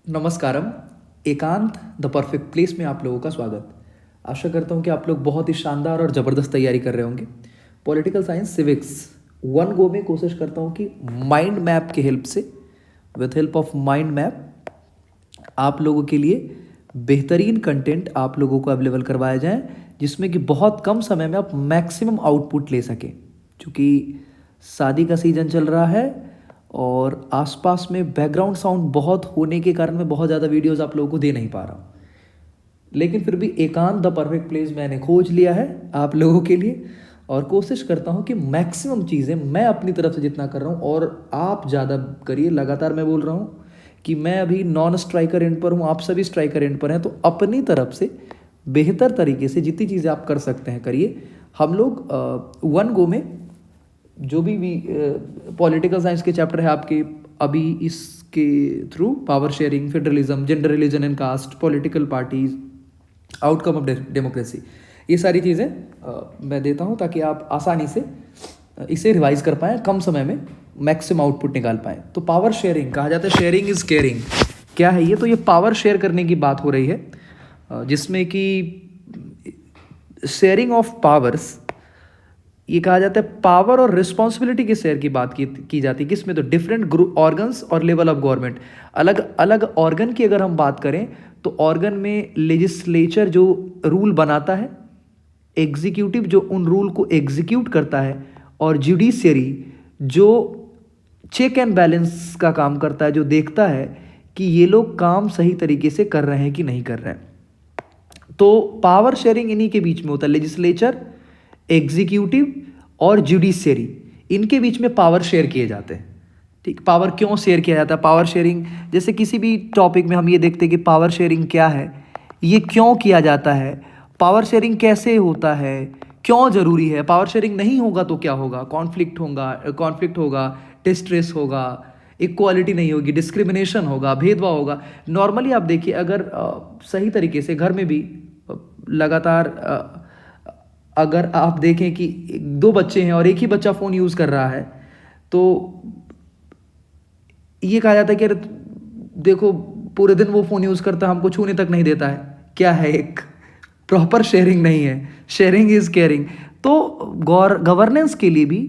नमस्कारम। एकांत the perfect place में आप लोगों का स्वागत। आशा करता हूँ कि आप लोग बहुत ही शानदार और ज़बरदस्त तैयारी कर रहे होंगे। Political science civics one go में कोशिश करता हूँ कि माइंड मैप के हेल्प से, with help of mind map, आप लोगों के लिए बेहतरीन कंटेंट आप लोगों को अवेलेबल करवाया जाए, जिसमें कि बहुत कम समय में आप मैक्सिमम आउटपुट ले सकें। क्योंकि शादी का सीज़न चल रहा है और आसपास में बैकग्राउंड साउंड बहुत होने के कारण मैं बहुत ज़्यादा वीडियोस आप लोगों को दे नहीं पा रहा हूँ। लेकिन फिर भी एकांत द परफेक्ट प्लेस मैंने खोज लिया है आप लोगों के लिए, और कोशिश करता हूँ कि मैक्सिमम चीज़ें मैं अपनी तरफ से जितना कर रहा हूँ और आप ज़्यादा करिए। लगातार मैं बोल रहा हूँ कि मैं अभी नॉन स्ट्राइकर एंड पर हूँ, आप सभी स्ट्राइकर एंड पर हैं, तो अपनी तरफ से बेहतर तरीके से जितनी चीज़ें आप कर सकते हैं करिए। हम लोग वन गो में जो भी पॉलिटिकल साइंस के चैप्टर है आपके, अभी इसके through power sharing, federalism, gender, religion and caste, political parties, outcome of democracy, ये सारी चीज़ें मैं देता हूँ ताकि आप आसानी से इसे रिवाइज कर पाएँ, कम समय में मैक्सिमम आउटपुट निकाल पाएँ। तो पावर शेयरिंग कहा जाता है, शेयरिंग इज़ केयरिंग। क्या है ये? तो ये पावर शेयर करने की बात हो रही है, जिसमें कि शेयरिंग ऑफ पावर्स, ये कहा जाता है पावर और रिस्पॉन्सिबिलिटी के शेयर की बात की जाती है। किसमें? तो डिफरेंट ग्रुप ऑर्गन्स और लेवल ऑफ गवर्नमेंट। अलग अलग ऑर्गन की अगर हम बात करें तो ऑर्गन में लेजिस्लेचर जो रूल बनाता है, एग्जीक्यूटिव जो उन रूल को एग्जीक्यूट करता है, और जुडिशियरी जो चेक एंड बैलेंस का काम करता है, जो देखता है कि ये लोग काम सही तरीके से कर रहे हैं कि नहीं कर रहे हैं। तो पावर शेयरिंग इन्हीं के बीच में होता है, लेजिस्लेचर, एग्जीक्यूटिव और जुडिशियरी, इनके बीच में पावर शेयर किए जाते हैं। ठीक, पावर क्यों शेयर किया जाता है? पावर शेयरिंग, जैसे किसी भी टॉपिक में हम ये देखते हैं कि पावर शेयरिंग क्या है, ये क्यों किया जाता है, पावर शेयरिंग कैसे होता है, क्यों ज़रूरी है, पावर शेयरिंग नहीं होगा तो क्या होगा, कॉन्फ्लिक्ट होगा, डिस्ट्रेस होगा, इक्वालिटी नहीं होगी, डिस्क्रिमिनेशन होगा, भेदभाव होगा। नॉर्मली आप देखिए, अगर सही तरीके से घर में भी लगातार अगर आप देखें कि दो बच्चे हैं और एक ही बच्चा फ़ोन यूज़ कर रहा है, तो ये कहा जाता है कि अरे देखो पूरे दिन वो फ़ोन यूज़ करता है, हमको छूने तक नहीं देता है। क्या है? एक प्रॉपर शेयरिंग नहीं है। Sharing is caring. तो गवर्नेंस के लिए भी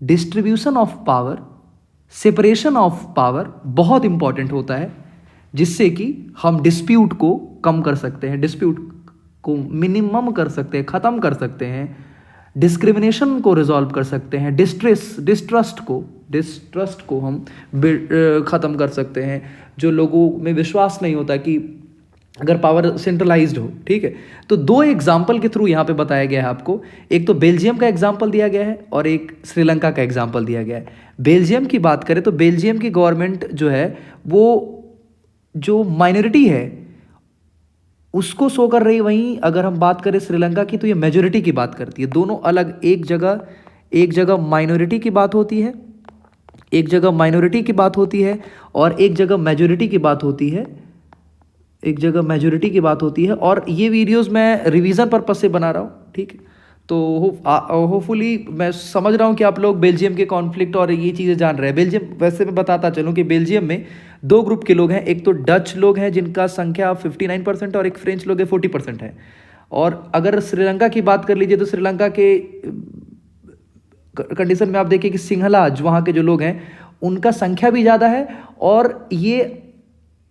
distribution of power, separation of power बहुत इंपॉर्टेंट होता है, जिससे कि हम डिस्प्यूट को कम कर सकते हैं, डिस्प्यूट को मिनिमम कर सकते हैं, ख़त्म कर सकते हैं, डिस्क्रिमिनेशन को रिजॉल्व कर सकते हैं, डिस्ट्रस्ट को हम ख़त्म कर सकते हैं। जो लोगों में विश्वास नहीं होता कि अगर पावर सेंट्रलाइज्ड हो, ठीक है। तो दो एग्जाम्पल के थ्रू यहाँ पे बताया गया है आपको। एक तो बेल्जियम का एग्जाम्पल दिया गया है और एक श्रीलंका का एग्जाम्पल दिया गया है। बेल्जियम की बात करें तो बेल्जियम की गवर्नमेंट जो है वो जो माइनॉरिटी है उसको शो कर रही है। वहीं अगर हम बात करें श्रीलंका की तो ये मेजोरिटी की बात करती है। दोनों अलग, एक जगह माइनॉरिटी की बात होती है, एक जगह माइनॉरिटी की बात होती है और एक जगह मेजोरिटी की बात होती है, एक जगह मेजोरिटी की बात होती है। और ये वीडियोस मैं रिवीजन पर्पस से बना रहा हूँ, ठीक है। तो होपफुली मैं समझ रहा हूँ कि आप लोग बेल्जियम के कॉन्फ्लिक्ट और ये चीज़ें जान रहे हैं। बेल्जियम, वैसे मैं बताता चलूँ कि बेल्जियम में दो ग्रुप के लोग हैं। एक तो डच लोग हैं जिनका संख्या 59% और एक फ्रेंच लोग है 40% है। और अगर श्रीलंका की बात कर लीजिए तो श्रीलंका के कंडीशन में आप देखिए कि सिंहलाज वहाँ के जो लोग हैं उनका संख्या भी ज़्यादा है, और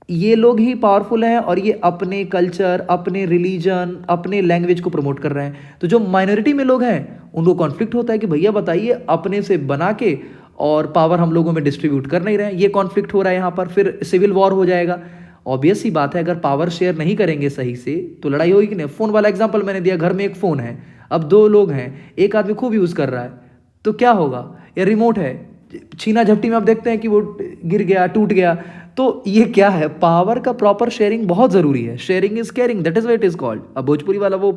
ये लोग ही पावरफुल हैं और ये अपने कल्चर, अपने रिलीजन, अपने लैंग्वेज को प्रमोट कर रहे हैं। तो जो माइनॉरिटी में लोग हैं उनको कॉन्फ्लिक्ट होता है कि भैया बताइए, अपने से बना के और पावर हम लोगों में डिस्ट्रीब्यूट कर नहीं रहे हैं। ये कॉन्फ्लिक्ट हो रहा है यहाँ पर, फिर सिविल वॉर हो जाएगा। ऑब्वियस सी बात है, अगर पावर शेयर नहीं करेंगे सही से तो लड़ाई होगी कि नहीं। फ़ोन वाला एग्जाम्पल मैंने दिया, घर में एक फ़ोन है, अब दो लोग हैं, एक आदमी खूब यूज़ कर रहा है तो क्या होगा? या रिमोट है, छीना झपटी में आप देखते हैं कि वो गिर गया, टूट गया। तो ये क्या है? पावर का प्रॉपर शेयरिंग बहुत ज़रूरी है। Sharing is caring, that is what it is called. अब भोजपुरी वाला वो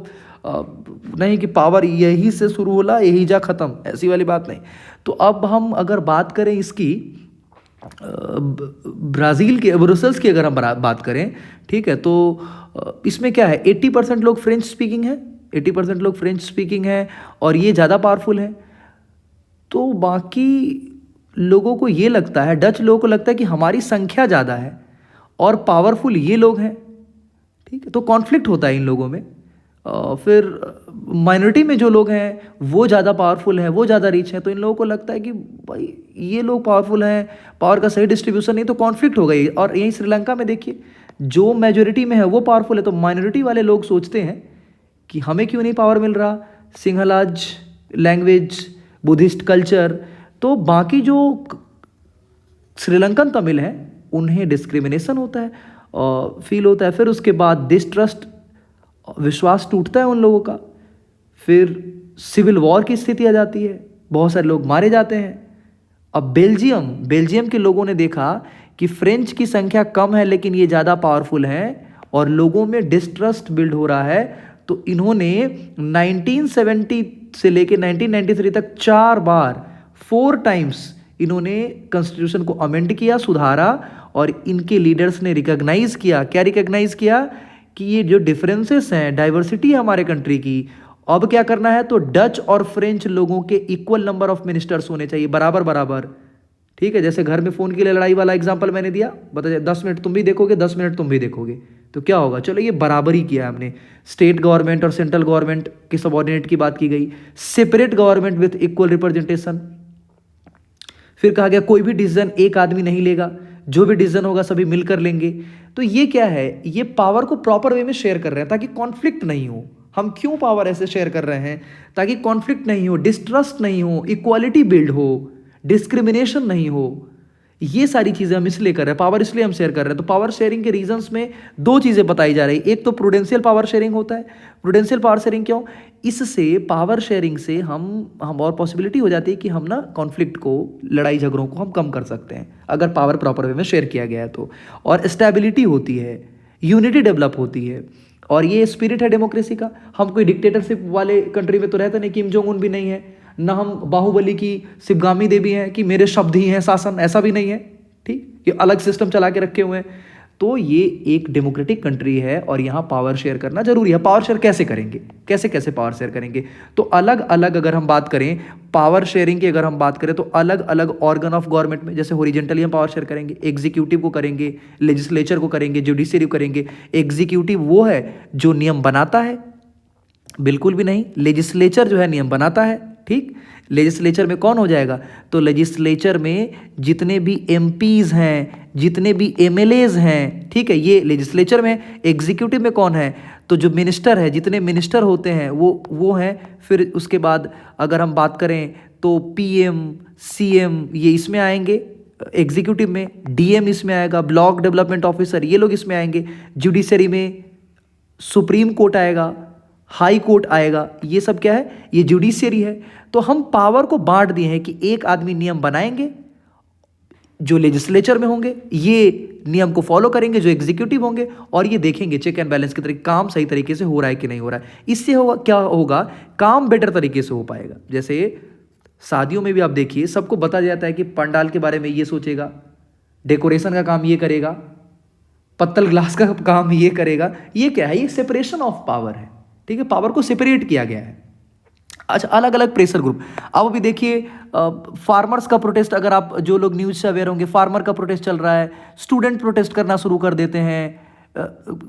नहीं कि पावर यही से शुरू होला यही जा ख़त्म, ऐसी वाली बात नहीं। तो अब हम अगर बात करें इसकी ब्राज़ील के, ब्रुसेल्स की अगर हम बात करें, ठीक है, तो इसमें क्या है, 80% लोग फ्रेंच स्पीकिंग है, 80% लोग फ्रेंच स्पीकिंग है और ये ज़्यादा पावरफुल है। तो बाकी लोगों को ये लगता है, डच लोगों को लगता है कि हमारी संख्या ज़्यादा है और पावरफुल ये लोग हैं, ठीक है। तो कॉन्फ्लिक्ट होता है इन लोगों में। फिर माइनॉरिटी में जो लोग हैं वो ज़्यादा पावरफुल हैं, वो ज़्यादा रिच हैं, तो इन लोगों को लगता है कि भाई ये लोग पावरफुल हैं, पावर का सही डिस्ट्रीब्यूशन नहीं, तो कॉन्फ्लिक्ट हो गई। और यहीं श्रीलंका में देखिए, जो मेजोरिटी में है वो पावरफुल है, तो माइनॉरिटी वाले लोग सोचते हैं कि हमें क्यों नहीं पावर मिल रहा, सिंहलाज लैंग्वेज, बुद्धिस्ट कल्चर, तो बाकी जो श्रीलंकन तमिल हैं उन्हें डिस्क्रिमिनेशन होता है, फील होता है। फिर उसके बाद डिस्ट्रस्ट, विश्वास टूटता है उन लोगों का, फिर सिविल वॉर की स्थिति आ जाती है, बहुत सारे लोग मारे जाते हैं। अब बेल्जियम के लोगों ने देखा कि फ्रेंच की संख्या कम है लेकिन ये ज़्यादा पावरफुल हैं और लोगों में डिस्ट्रस्ट बिल्ड हो रहा है, तो इन्होंने 1970 से लेकर 1993 तक 4 टाइम्स इन्होंने कॉन्स्टिट्यूशन को अमेंड किया, सुधारा, और इनके लीडर्स ने रिकॉग्नाइज किया, क्या रिकॉग्नाइज किया, कि ये जो डिफरेंसेस हैं, डाइवर्सिटी है हमारे कंट्री की, अब क्या करना है, तो डच और फ्रेंच लोगों के इक्वल नंबर ऑफ मिनिस्टर्स होने चाहिए, बराबर बराबर, ठीक है। जैसे घर में फ़ोन के लिए लड़ाई वाला एग्जांपल मैंने दिया, बताइए 10 मिनट तुम भी देखोगे, 10 मिनट तुम भी देखोगे, तो क्या होगा, चलो ये बराबरी किया हमने। स्टेट गवर्नमेंट और सेंट्रल गवर्नमेंट की सबऑर्डिनेट की बात की गई, separate government with equal representation. फिर कहा गया कोई भी डिसीजन एक आदमी नहीं लेगा, जो भी डिसीजन होगा सभी मिलकर लेंगे। तो ये क्या है, ये पावर को प्रॉपर वे में शेयर कर रहे हैं ताकि कॉन्फ्लिक्ट नहीं हो। हम क्यों पावर ऐसे शेयर कर रहे हैं, ताकि कॉन्फ्लिक्ट नहीं हो, डिस्ट्रस्ट नहीं हो, इक्वालिटी बिल्ड हो, डिस्क्रिमिनेशन नहीं हो। ये सारी चीजें हम इसलिए कर रहे हैं, पावर इसलिए हम शेयर कर रहे हैं। तो पावर शेयरिंग के रीजंस में 2 चीजें बताई जा रही है। एक तो प्रूडेंशियल पावर शेयरिंग होता है। प्रूडेंशियल पावर शेयरिंग क्यों, इससे पावर शेयरिंग से हम और पॉसिबिलिटी हो जाती है कि हम ना कॉन्फ्लिक्ट को, लड़ाई झगड़ों को हम कम कर सकते हैं अगर पावर प्रॉपर वे में शेयर किया गया है तो। और स्टेबिलिटी होती है, यूनिटी डेवलप होती है, और ये स्पिरिट है डेमोक्रेसी का। हम कोई डिक्टेटरशिप वाले कंट्री में तो रहते नहीं, किम जोंग उन भी नहीं है, ना हम बाहुबली की शिवगामी देवी हैं कि मेरे शब्द ही हैं शासन, ऐसा भी नहीं है, ठीक। ये अलग सिस्टम चला के रखे हुए हैं। तो ये एक डेमोक्रेटिक कंट्री है और यहाँ पावर शेयर करना जरूरी है। पावर शेयर कैसे करेंगे, कैसे कैसे पावर शेयर करेंगे, तो अलग अलग अगर हम बात करें पावर शेयरिंग की, अगर हम बात करें तो अलग अलग ऑर्गन ऑफ गवर्नमेंट में, जैसे हॉरिजॉन्टली हम पावर शेयर करेंगे, एग्जीक्यूटिव को करेंगे, लेजिस्लेचर को करेंगे, जुडिशरी को करेंगे। एग्जीक्यूटिव वो है जो नियम बनाता है, बिल्कुल भी नहीं। लेजिस्लेचर जो है नियम बनाता है, ठीक। लेजिस्लेचर में कौन हो जाएगा, तो लेजिस्लेचर में जितने भी एमपीज हैं, जितने भी एमएलएज हैं, ठीक है, ये लेजिस्लेचर में। एग्जीक्यूटिव में कौन है, तो जो मिनिस्टर है, जितने मिनिस्टर होते हैं वो हैं। फिर उसके बाद अगर हम बात करें तो पीएम, सीएम, ये इसमें आएंगे एग्जीक्यूटिव में। डीएम इसमें आएगा, ब्लॉक डेवलपमेंट ऑफिसर, ये लोग इसमें आएंगे। जुडिशरी में सुप्रीम कोर्ट आएगा, हाई कोर्ट आएगा, ये सब क्या है, ये जुडिशियरी है। तो हम पावर को बांट दिए हैं कि एक आदमी नियम बनाएंगे जो लेजिस्लेचर में होंगे, ये नियम को फॉलो करेंगे जो एग्जीक्यूटिव होंगे, और ये देखेंगे चेक एंड बैलेंस के तरीके काम सही तरीके से हो रहा है कि नहीं हो रहा है। इससे होगा क्या, होगा काम बेटर तरीके से हो पाएगा। जैसे शादियों में भी आप देखिए, सबको बताया जाता है कि पंडाल के बारे में ये सोचेगा, डेकोरेशन का काम ये करेगा, पत्तल ग्लास का काम ये करेगा। ये क्या है, ये सेपरेशन ऑफ पावर है, ठीक है। पावर को सेपरेट किया गया है। अच्छा, अलग अलग प्रेशर ग्रुप। अब अभी देखिए फार्मर्स का प्रोटेस्ट, अगर आप जो लोग न्यूज़ से अवेयर होंगे, फार्मर का प्रोटेस्ट चल रहा है, स्टूडेंट प्रोटेस्ट करना शुरू कर देते हैं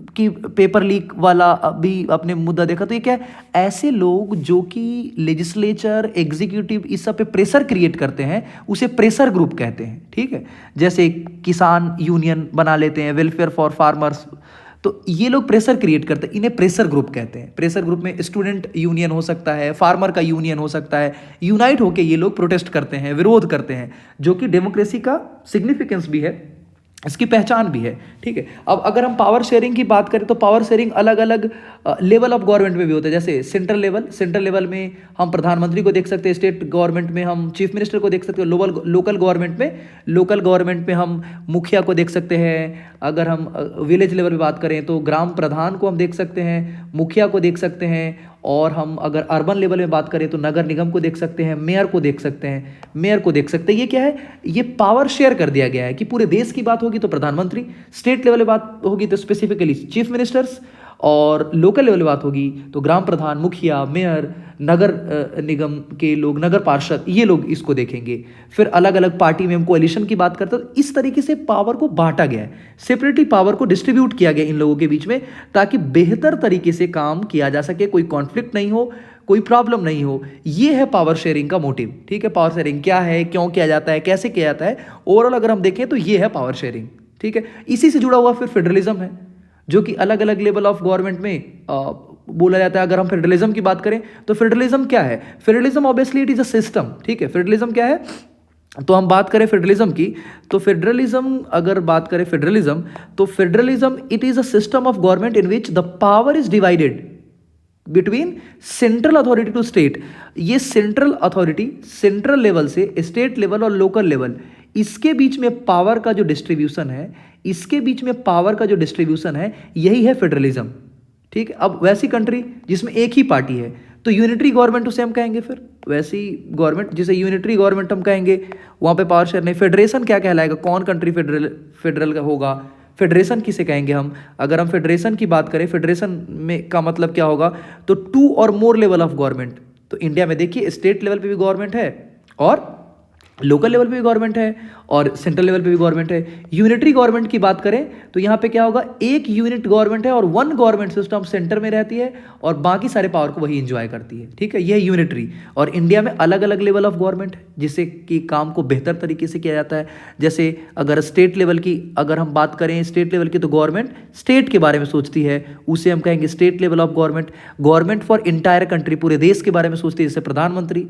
कि पेपर लीक वाला भी आपने मुद्दा देखा। तो ये क्या है, ऐसे लोग जो कि लेजिस्लेचर, एग्जीक्यूटिव इस सब पे प्रेशर क्रिएट करते हैं, उसे प्रेशर ग्रुप कहते हैं, ठीक है। जैसे किसान यूनियन बना लेते हैं, वेलफेयर फॉर फार्मर्स, तो ये लोग प्रेशर क्रिएट करते हैं, इन्हें प्रेशर ग्रुप कहते हैं। प्रेशर ग्रुप में स्टूडेंट यूनियन हो सकता है, फार्मर का यूनियन हो सकता है, यूनाइट होकर ये लोग प्रोटेस्ट करते हैं, विरोध करते हैं, जो कि डेमोक्रेसी का सिग्निफिकेंस भी है, इसकी पहचान भी है, ठीक है। अब अगर हम पावर शेयरिंग की बात करें तो पावर शेयरिंग अलग अलग लेवल ऑफ गवर्नमेंट में भी होता है। जैसे सेंट्रल लेवल में हम प्रधानमंत्री को देख सकते हैं, स्टेट गवर्नमेंट में हम चीफ मिनिस्टर को देख सकते हैं, लोकल गवर्नमेंट में हम मुखिया को देख सकते हैं। अगर हम विलेज लेवल पे बात करें तो ग्राम प्रधान को हम देख सकते हैं, मुखिया को देख सकते हैं, और हम अगर अर्बन लेवल में बात करें तो नगर निगम को देख सकते हैं, मेयर को देख सकते हैं। ये क्या है, ये पावर शेयर कर दिया गया है कि पूरे देश की बात होगी तो प्रधानमंत्री, स्टेट लेवल पे बात होगी तो स्पेसिफिकली चीफ मिनिस्टर्स, और लोकल लेवल पे बात होगी तो ग्राम प्रधान, मुखिया, मेयर, नगर निगम के लोग, नगर पार्षद, ये लोग इसको देखेंगे। फिर अलग अलग पार्टी में हम कोalition की बात करते हैं, तो इस तरीके से पावर को बांटा गया है, सेपरेटली पावर को डिस्ट्रीब्यूट किया गया इन लोगों के बीच में, ताकि बेहतर तरीके से काम किया जा सके, कोई कॉन्फ्लिक्ट नहीं हो, कोई प्रॉब्लम नहीं हो। ये है पावर शेयरिंग का मोटिव। ठीक है, पावर शेयरिंग क्या है, क्यों किया जाता है, कैसे किया जाता है, ओवरऑल अगर हम देखें तो ये है पावर शेयरिंग। ठीक है, इसी से जुड़ा हुआ फिर फेडरलिज्म है, जो कि अलग अलग लेवल ऑफ गवर्नमेंट में बोला जाता है। अगर हम फेडरलिज्म की बात करें तो फेडरलिज्म क्या है? Federalism obviously it is a system. ठीक है, फेडरलिज्म क्या है? तो हम बात करें फेडरलिज्म की, तो फेडरलिज्म, अगर बात करें फेडरलिज्म, तो federalism it is a system of government in which the power is divided between central authority to state. ये सेंट्रल अथॉरिटी, सेंट्रल लेवल से स्टेट लेवल और लोकल लेवल, इसके बीच में पावर का जो डिस्ट्रीब्यूशन है, इसके बीच में पावर का जो डिस्ट्रीब्यूशन है, यही है फेडरलिज्म। ठीक है, अब वैसी कंट्री जिसमें एक ही पार्टी है तो यूनिटरी गवर्नमेंट उसे हम कहेंगे। फिर वैसी गवर्नमेंट जिसे यूनिटरी गवर्नमेंट हम कहेंगे, वहाँ पे पावर शेयर नहीं। फेडरेशन क्या कहलाएगा? कौन कंट्री फेडरल का होगा? फेडरेशन किसे कहेंगे हम? अगर हम फेडरेशन की बात करें, फेडरेशन में का मतलब क्या होगा? तो टू और मोर लेवल ऑफ गवर्नमेंट। तो इंडिया में देखिए स्टेट लेवल पे भी गवर्नमेंट है और लोकल लेवल पे भी गवर्नमेंट है और सेंट्रल लेवल पे भी गवर्नमेंट है। यूनिटरी गवर्नमेंट की बात करें तो यहाँ पे क्या होगा? एक यूनिट गवर्नमेंट है और वन गवर्नमेंट सिस्टम सेंटर में रहती है और बाकी सारे पावर को वही एंजॉय करती है। ठीक है, यह यूनिटरी। और इंडिया में अलग अलग लेवल ऑफ गवर्नमेंट है जिससे कि काम को बेहतर तरीके से किया जाता है। जैसे अगर स्टेट लेवल की अगर हम बात करें, स्टेट लेवल की, तो गवर्नमेंट स्टेट के बारे में सोचती है, उसे हम कहेंगे state level of government. Government for entire country, पूरे देश के बारे में सोचती है, जैसे प्रधानमंत्री।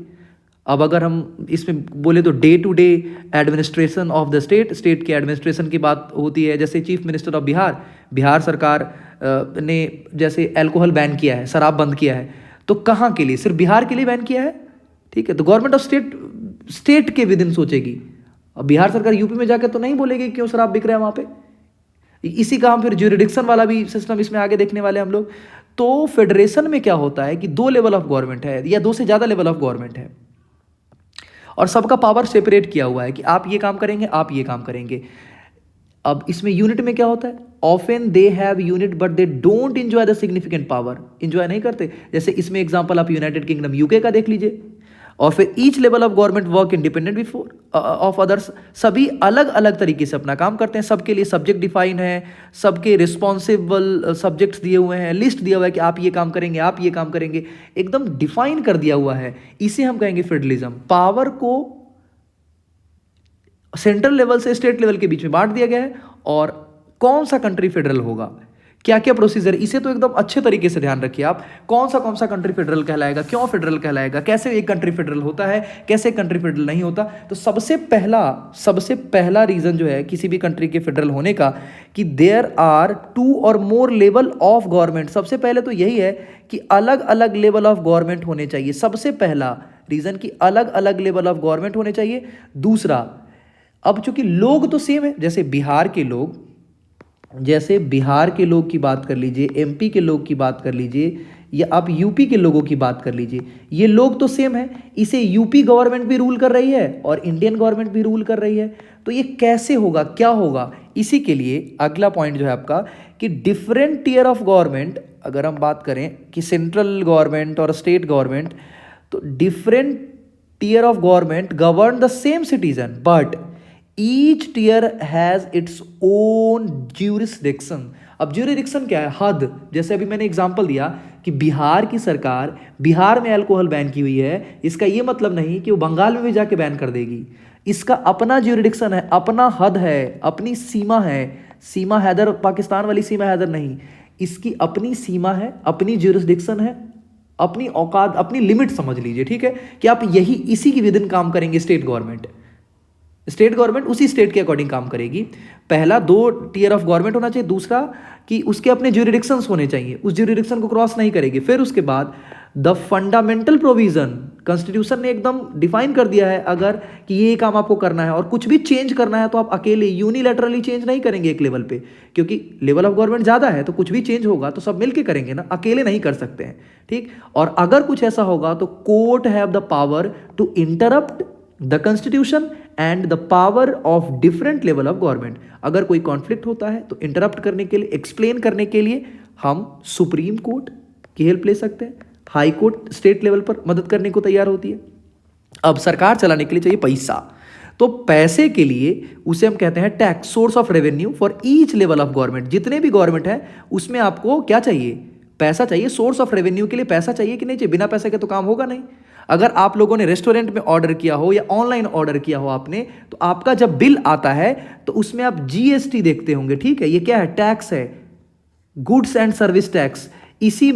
अब अगर हम इसमें बोले तो day to day administration of the state, state के एडमिनिस्ट्रेशन की बात होती है। जैसे chief minister of Bihar, Bihar सरकार ने जैसे अल्कोहल बैन किया है, शराब बंद किया है, तो कहाँ के लिए? सिर्फ बिहार के लिए बैन किया है। ठीक है, तो गवर्नमेंट ऑफ स्टेट के विदिन सोचेगी। अब बिहार सरकार यूपी में जाकर तो नहीं बोलेगी क्यों शराब बिक रहा है वहाँ पे। इसी का हम फिर ज्यूरिडिक्शन वाला भी सिस्टम इसमें आगे देखने वाले हम लोग। तो फेडरेशन में क्या होता है कि दो लेवल ऑफ गवर्नमेंट है या दो से ज़्यादा लेवल ऑफ गवर्नमेंट है और सबका पावर सेपरेट किया हुआ है कि आप ये काम करेंगे, आप ये काम करेंगे। अब इसमें यूनिट में क्या होता है? Often they have unit but they don't enjoy the significant power, enjoy नहीं करते। जैसे इसमें एग्जांपल आप यूनाइटेड किंगडम यूके का देख लीजिए। और फिर each level of government work independent before of others, सभी अलग अलग तरीके से अपना काम करते हैं। सबके लिए सब्जेक्ट डिफाइन है, सबके रिस्पॉन्सिबल सब्जेक्ट्स दिए हुए हैं, लिस्ट दिया हुआ है कि आप ये काम करेंगे, आप ये काम करेंगे, एकदम डिफाइन कर दिया हुआ है। इसे हम कहेंगे फेडरलिज्म। पावर को सेंट्रल लेवल से स्टेट लेवल के बीच में बांट दिया गया है और कौन सा कंट्री फेडरल होगा, क्या क्या प्रोसीजर, इसे तो एकदम अच्छे तरीके से ध्यान रखिए आप। कौन सा कंट्री फेडरल कहलाएगा, क्यों फेडरल कहलाएगा, कैसे एक कंट्री फेडरल होता है, कैसे कंट्री फेडरल नहीं होता। तो सबसे पहला रीजन जो है किसी भी कंट्री के फेडरल होने का कि देयर आर टू और मोर लेवल ऑफ गवर्नमेंट। सबसे पहले तो यही है कि अलग अलग लेवल ऑफ गवर्नमेंट होने चाहिए। सबसे पहला रीजन कि अलग अलग लेवल ऑफ गवर्नमेंट होने चाहिए। दूसरा, अब चूंकि लोग तो सेम है, जैसे बिहार के लोग की बात कर लीजिए, एमपी के लोग की बात कर लीजिए, या आप यूपी के लोगों की बात कर लीजिए, ये लोग तो सेम है। इसे यूपी गवर्नमेंट भी रूल कर रही है और इंडियन गवर्नमेंट भी रूल कर रही है। तो ये कैसे होगा, क्या होगा? इसी के लिए अगला पॉइंट जो है आपका कि डिफरेंट टीयर ऑफ गवर्नमेंट, अगर हम बात करें कि सेंट्रल गवर्नमेंट और स्टेट गवर्नमेंट, तो different tier of government govern the same citizen but each tier has its own jurisdiction. अब ज्यूरिसडिक्शन क्या है? हद। जैसे अभी मैंने एग्जांपल दिया कि बिहार की सरकार बिहार में अल्कोहल बैन की हुई है, इसका ये मतलब नहीं कि वो बंगाल में भी जाके बैन कर देगी। इसका अपना ज्यूरिसडिक्शन है, अपना हद है, अपनी सीमा है। सीमा हैदर पाकिस्तान वाली सीमा हैदर नहीं, इसकी अपनी सीमा है, अपनी ज्यूरिसडिक्शन है, अपनी औकात, अपनी लिमिट समझ लीजिए। ठीक है, कि आप यही इसी की विदिन काम करेंगे। स्टेट गवर्नमेंट उसी स्टेट के अकॉर्डिंग काम करेगी। पहला, दो टीयर ऑफ गवर्नमेंट होना चाहिए। दूसरा कि उसके अपने ज्यूरिडिक्शंस होने चाहिए, उस ज्यूरिडिक्शन को क्रॉस नहीं करेगी। फिर उसके बाद द फंडामेंटल प्रोविजन, कॉन्स्टिट्यूशन ने एकदम डिफाइन कर दिया है अगर कि ये काम आपको करना है और कुछ भी चेंज करना है तो आप अकेले यूनिलैटरली चेंज नहीं करेंगे एक लेवल पे, क्योंकि लेवल ऑफ गवर्नमेंट ज़्यादा है तो कुछ भी चेंज होगा तो सब मिलके करेंगे ना, अकेले नहीं कर सकते हैं। ठीक, और अगर कुछ ऐसा होगा तो court have the power to interrupt the constitution and the power of different level of government. अगर कोई कॉन्फ्लिक्ट होता है तो इंटरप्ट करने के लिए, एक्सप्लेन करने के लिए हम सुप्रीम कोर्ट की हेल्प ले सकते हैं हाई कोर्ट स्टेट लेवल पर मदद करने को तैयार होती है। अब सरकार चलाने के लिए चाहिए पैसा, तो पैसे के लिए उसे हम कहते हैं tax, source of revenue for each level of government. जितने भी गवर्नमेंट है उसमें आपको क्या चाहिए, पैसा चाहिए। सोर्स ऑफ रेवेन्यू के लिए पैसा चाहिए कि नहीं चाहिए, बिना पैसे के तो काम होगा नहीं। अगर आप लोगों ने रेस्टोरेंट में ऑर्डर किया हो या ऑनलाइन ऑर्डर किया हो आपने, तो आपका जब बिल आता है तो उसमें आप जीएसटी देखते होंगे, ठीक है। ये क्या है, टैक्स है, गुड्स एंड सर्विस टैक्स। इसी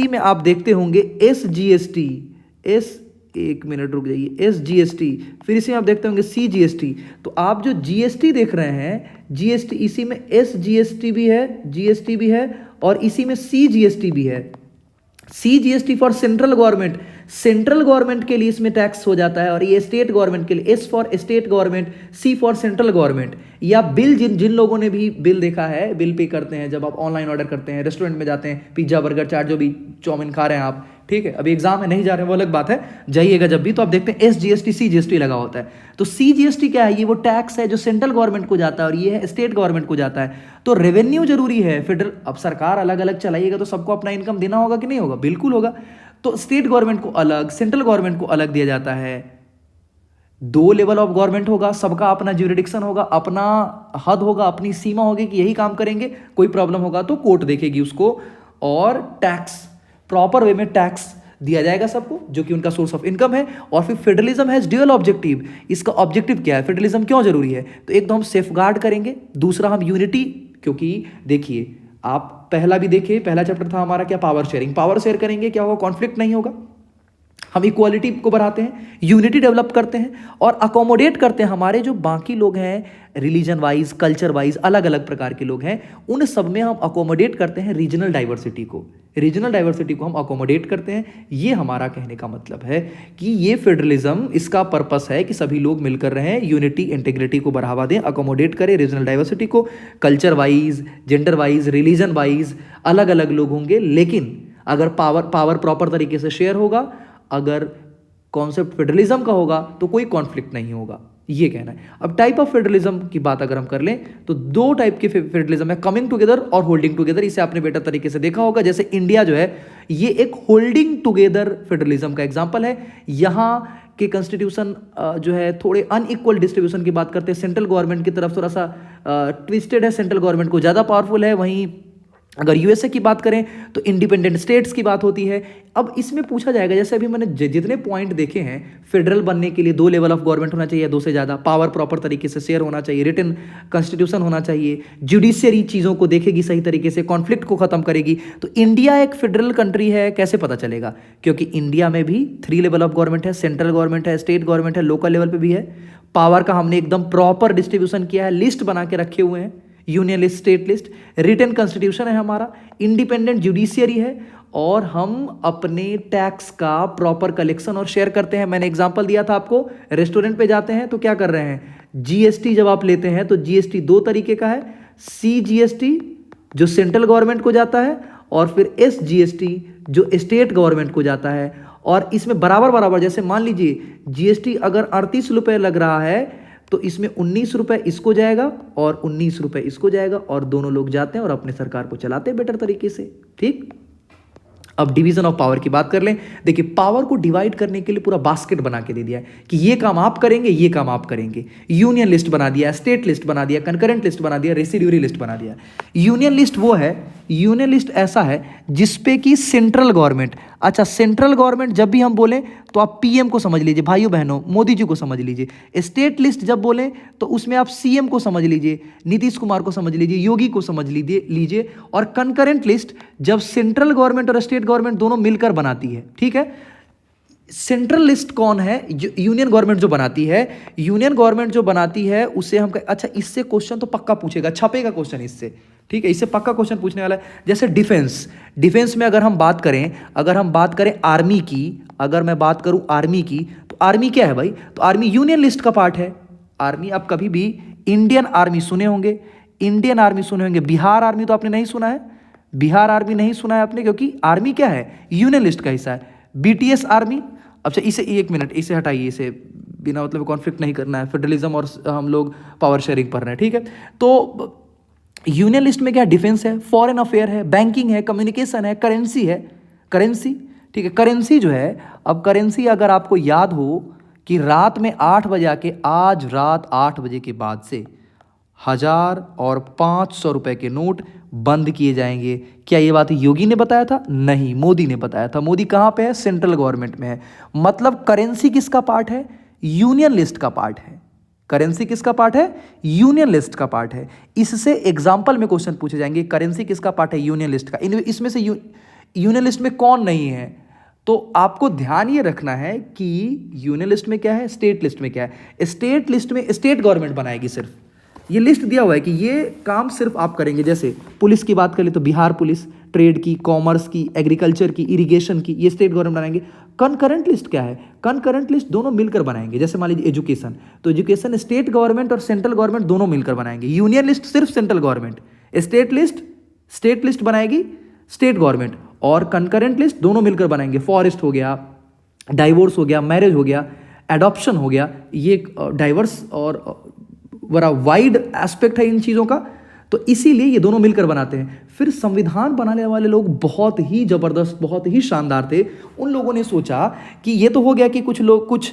में आप देखते होंगे एस जीएसटी, एस, एक मिनट रुक जाइए, एस जीएसटी, फिर इसी में आप देखते होंगे सी जीएसटी। तो आप जो जीएसटी देख रहे हैं, जीएसटी, इसी में एस जीएसटी भी है, जीएसटी भी है, और इसी में सी जीएसटी भी है। C GST for central government, central government के लिए इसमें टैक्स हो जाता है, और ये स्टेट गवर्नमेंट के लिए, S for state government, C for central government. या बिल, जिन लोगों ने भी बिल देखा है, बिल पे करते हैं जब आप ऑनलाइन ऑर्डर करते हैं, रेस्टोरेंट में जाते हैं, पिज्जा बर्गर चाट जो भी, चाउमीन खा रहे हैं आप, ठीक है। अभी एग्जाम है, नहीं जा रहे हैं वो अलग बात है, जाइएगा जब भी तो आप देखते हैं एस जीएसटी सी जीएसटी लगा होता है। तो सी जीएसटी क्या है, ये वो टैक्स है जो सेंट्रल गवर्नमेंट को जाता है, और ये है स्टेट गवर्नमेंट को जाता है। तो रेवेन्यू जरूरी है फेडरल। अब सरकार अलग अलग चलाइएगा तो सबको अपना इनकम देना होगा कि नहीं होगा, बिल्कुल होगा। तो स्टेट गवर्नमेंट को अलग, सेंट्रल गवर्नमेंट को अलग दिया जाता है। 2 लेवल ऑफ गवर्नमेंट होगा, सबका अपना ज्यूरिडिक्शन होगा, अपना हद होगा, अपनी सीमा होगी कि यही काम करेंगे। कोई प्रॉब्लम होगा तो कोर्ट देखेगी उसको, और टैक्स, प्रॉपर वे में टैक्स दिया जाएगा सबको, जो कि उनका सोर्स ऑफ इनकम है। और फिर फेडरलिज्म हैज ड्यूअल ऑब्जेक्टिव। इसका ऑब्जेक्टिव क्या है, फेडरलिज्म क्यों जरूरी है, तो एक तो हम सेफ गार्ड करेंगे, दूसरा हम यूनिटी, क्योंकि देखिए आप पहला भी देखिए, पहला चैप्टर था हमारा क्या, पावर शेयरिंग। पावर शेयर करेंगे क्या होगा, कॉन्फ्लिक्ट नहीं होगा, हम इक्वालिटी को बढ़ाते हैं, यूनिटी डेवलप करते हैं, और अकोमोडेट करते हैं हमारे जो बाकी लोग हैं, रिलीजन वाइज, कल्चर वाइज, अलग अलग प्रकार के लोग हैं, उन सब में हम अकोमोडेट करते हैं रीजनल डाइवर्सिटी को। रीजनल डाइवर्सिटी को हम अकोमोडेट करते हैं। ये हमारा कहने का मतलब है कि ये फेडरलिज्म, इसका पर्पस है कि सभी लोग मिलकर रहें, यूनिटी इंटीग्रिटी को बढ़ावा दें, अकोमोडेट करें रीजनल डाइवर्सिटी को। Culture wise, gender wise, religion wise अलग अलग लोग होंगे, लेकिन अगर पावर प्रॉपर तरीके से शेयर होगा, अगर कॉन्सेप्ट फेडरलिज्म का होगा तो कोई कॉन्फ्लिक्ट नहीं होगा, ये कहना है। अब टाइप ऑफ फेडरलिज्म की बात अगर हम कर लें तो 2 टाइप के फेडरलिज्म है, कमिंग टुगेदर और होल्डिंग टुगेदर। इसे आपने बेटर तरीके से देखा होगा, जैसे इंडिया जो है ये एक होल्डिंग टुगेदर फेडरलिज्म का एग्जांपल है। यहाँ के कॉन्स्टिट्यूशन जो है थोड़े अनइक्वल डिस्ट्रीब्यूशन की बात करते हैं, सेंट्रल गवर्नमेंट की तरफ थोड़ा सा ट्विस्टेड है, सेंट्रल गवर्नमेंट को ज़्यादा पावरफुल है। वहीं अगर यूएसए की बात करें तो इंडिपेंडेंट स्टेट्स की बात होती है। अब इसमें पूछा जाएगा, जैसे अभी मैंने जितने पॉइंट देखे हैं, फेडरल बनने के लिए 2 लेवल ऑफ गवर्नमेंट होना चाहिए, 2 से ज़्यादा, पावर प्रॉपर तरीके से शेयर होना चाहिए, रिटन कॉन्स्टिट्यूशन होना चाहिए, जुडिशियरी चीज़ों को देखेगी सही तरीके से, कॉन्फ्लिक्ट को खत्म करेगी। तो इंडिया एक फेडरल कंट्री है, कैसे पता चलेगा, क्योंकि इंडिया में भी 3 लेवल ऑफ गवर्नमेंट है, सेंट्रल गवर्नमेंट है, स्टेट गवर्नमेंट है, लोकल लेवल पर भी है। पावर का हमने एकदम प्रॉपर डिस्ट्रीब्यूशन किया है, लिस्ट बना के रखे हुए हैं, union list, state list, written constitution है हमारा, इंडिपेंडेंट जुडिशियरी है, और हम अपने टैक्स का प्रॉपर कलेक्शन और शेयर करते हैं। मैंने एग्जांपल दिया था आपको, रेस्टोरेंट पे जाते हैं तो क्या कर रहे हैं, जीएसटी जब आप लेते हैं तो जीएसटी 2 तरीके का है, सी जीएसटी जो सेंट्रल गवर्नमेंट को जाता है, और फिर एस जीएसटी जो स्टेट गवर्नमेंट को जाता है। और इसमें बराबर बराबर, जैसे मान लीजिए जीएसटी अगर 38 रुपये लग रहा है तो इसमें 19 रुपये इसको जाएगा और 19 रुपये इसको जाएगा, और दोनों लोग जाते हैं और अपने सरकार को चलाते हैं बेटर तरीके से, ठीक। अब डिवीजन ऑफ पावर की बात कर लें। देखिए पावर को डिवाइड करने के लिए पूरा बास्केट बना के दे दिया है कि ये काम आप करेंगे, ये काम आप करेंगे। यूनियन लिस्ट बना दिया, स्टेट लिस्ट बना दिया, कंकरेंट लिस्ट बना दिया, रेसिड्यूरी लिस्ट बना दिया। यूनियन लिस्ट वो है, यूनियन लिस्ट ऐसा है जिसपे कि सेंट्रल गवर्नमेंट, अच्छा सेंट्रल गवर्नमेंट जब भी हम बोलें तो आप पीएम को समझ लीजिए, भाइयों बहनों मोदी जी को समझ लीजिए। स्टेट लिस्ट जब बोलें तो उसमें आप सीएम को समझ लीजिए, नीतीश कुमार को समझ लीजिए, योगी को समझ लीजिए। और कंकरेंट लिस्ट जब सेंट्रल गवर्नमेंट और स्टेट गवर्नमेंट दोनों मिलकर बनाती है, ठीक है। सेंट्रल लिस्ट कौन है, जो यूनियन गवर्नमेंट जो बनाती है, यूनियन गवर्नमेंट जो बनाती है उसे हम अच्छा इससे क्वेश्चन तो पक्का पूछेगा, छपेगा क्वेश्चन इससे, ठीक है, इससे पक्का क्वेश्चन पूछने वाला है। जैसे डिफेंस में अगर हम बात करें आर्मी की, अगर मैं बात करूं आर्मी की, तो आर्मी क्या है भाई, तो आर्मी यूनियन लिस्ट का पार्ट है। आर्मी आप कभी भी इंडियन आर्मी सुने होंगे, बिहार आर्मी तो आपने नहीं सुना है, बिहार आर्मी नहीं सुना है आपने, क्योंकि आर्मी क्या है, यूनियन लिस्ट का हिस्सा है। बीटीएस आर्मी, अच्छा इसे एक मिनट इसे हटाइए, इसे बिना मतलब कॉन्फ्लिक्ट नहीं करना है, फेडरलिज्म और हम लोग पावर शेयरिंग पढ़ रहे हैं, ठीक है। तो यूनियन लिस्ट में क्या, डिफेंस है, फॉरेन अफेयर है, बैंकिंग है, कम्युनिकेशन है, करेंसी है, करेंसी ठीक है। करेंसी जो है, अब करेंसी अगर आपको याद हो कि रात में 8 बजे आके, आज रात 8 बजे के बाद से 1000 और 500 रुपए के नोट बंद किए जाएंगे। क्या ये बात योगी ने बताया था? नहीं, मोदी ने बताया था। मोदी कहाँ पे है? सेंट्रल गवर्नमेंट में है। मतलब करेंसी किसका पार्ट है? यूनियन लिस्ट का पार्ट है। करेंसी किसका पार्ट है? यूनियन लिस्ट का पार्ट है। इससे एग्जाम्पल में क्वेश्चन पूछे जाएंगे, करेंसी किसका पार्ट है? यूनियन लिस्ट का। इसमें से यूनियन लिस्ट में कौन नहीं है? तो आपको ध्यान ये रखना है कि यूनियन लिस्ट में क्या है, स्टेट लिस्ट में क्या है। स्टेट लिस्ट में स्टेट गवर्नमेंट बनाएगी सिर्फ, ये लिस्ट दिया हुआ है कि ये काम सिर्फ आप करेंगे। जैसे पुलिस की बात करें तो बिहार पुलिस, ट्रेड की, कॉमर्स की, एग्रीकल्चर की, इरिगेशन की, ये स्टेट गवर्नमेंट बनाएंगे। कनकरेंट लिस्ट क्या है? कनकरेंट लिस्ट दोनों मिलकर बनाएंगे। जैसे मान लीजिए एजुकेशन, तो एजुकेशन स्टेट गवर्नमेंट और सेंट्रल गवर्नमेंट दोनों मिलकर बनाएंगे। यूनियन लिस्ट सिर्फ सेंट्रल गवर्नमेंट, स्टेट लिस्ट बनाएगी स्टेट गवर्नमेंट, और कनकरेंट लिस्ट दोनों मिलकर बनाएंगे। फॉरेस्ट हो गया, डाइवोर्स हो गया, मैरिज हो गया, एडॉप्शन हो गया, ये डाइवर्स और बड़ा वाइड एस्पेक्ट है इन चीज़ों का, तो इसीलिए ये दोनों मिलकर बनाते हैं। फिर संविधान बनाने वाले लोग बहुत ही ज़बरदस्त, बहुत ही शानदार थे। उन लोगों ने सोचा कि ये तो हो गया कि कुछ लोग कुछ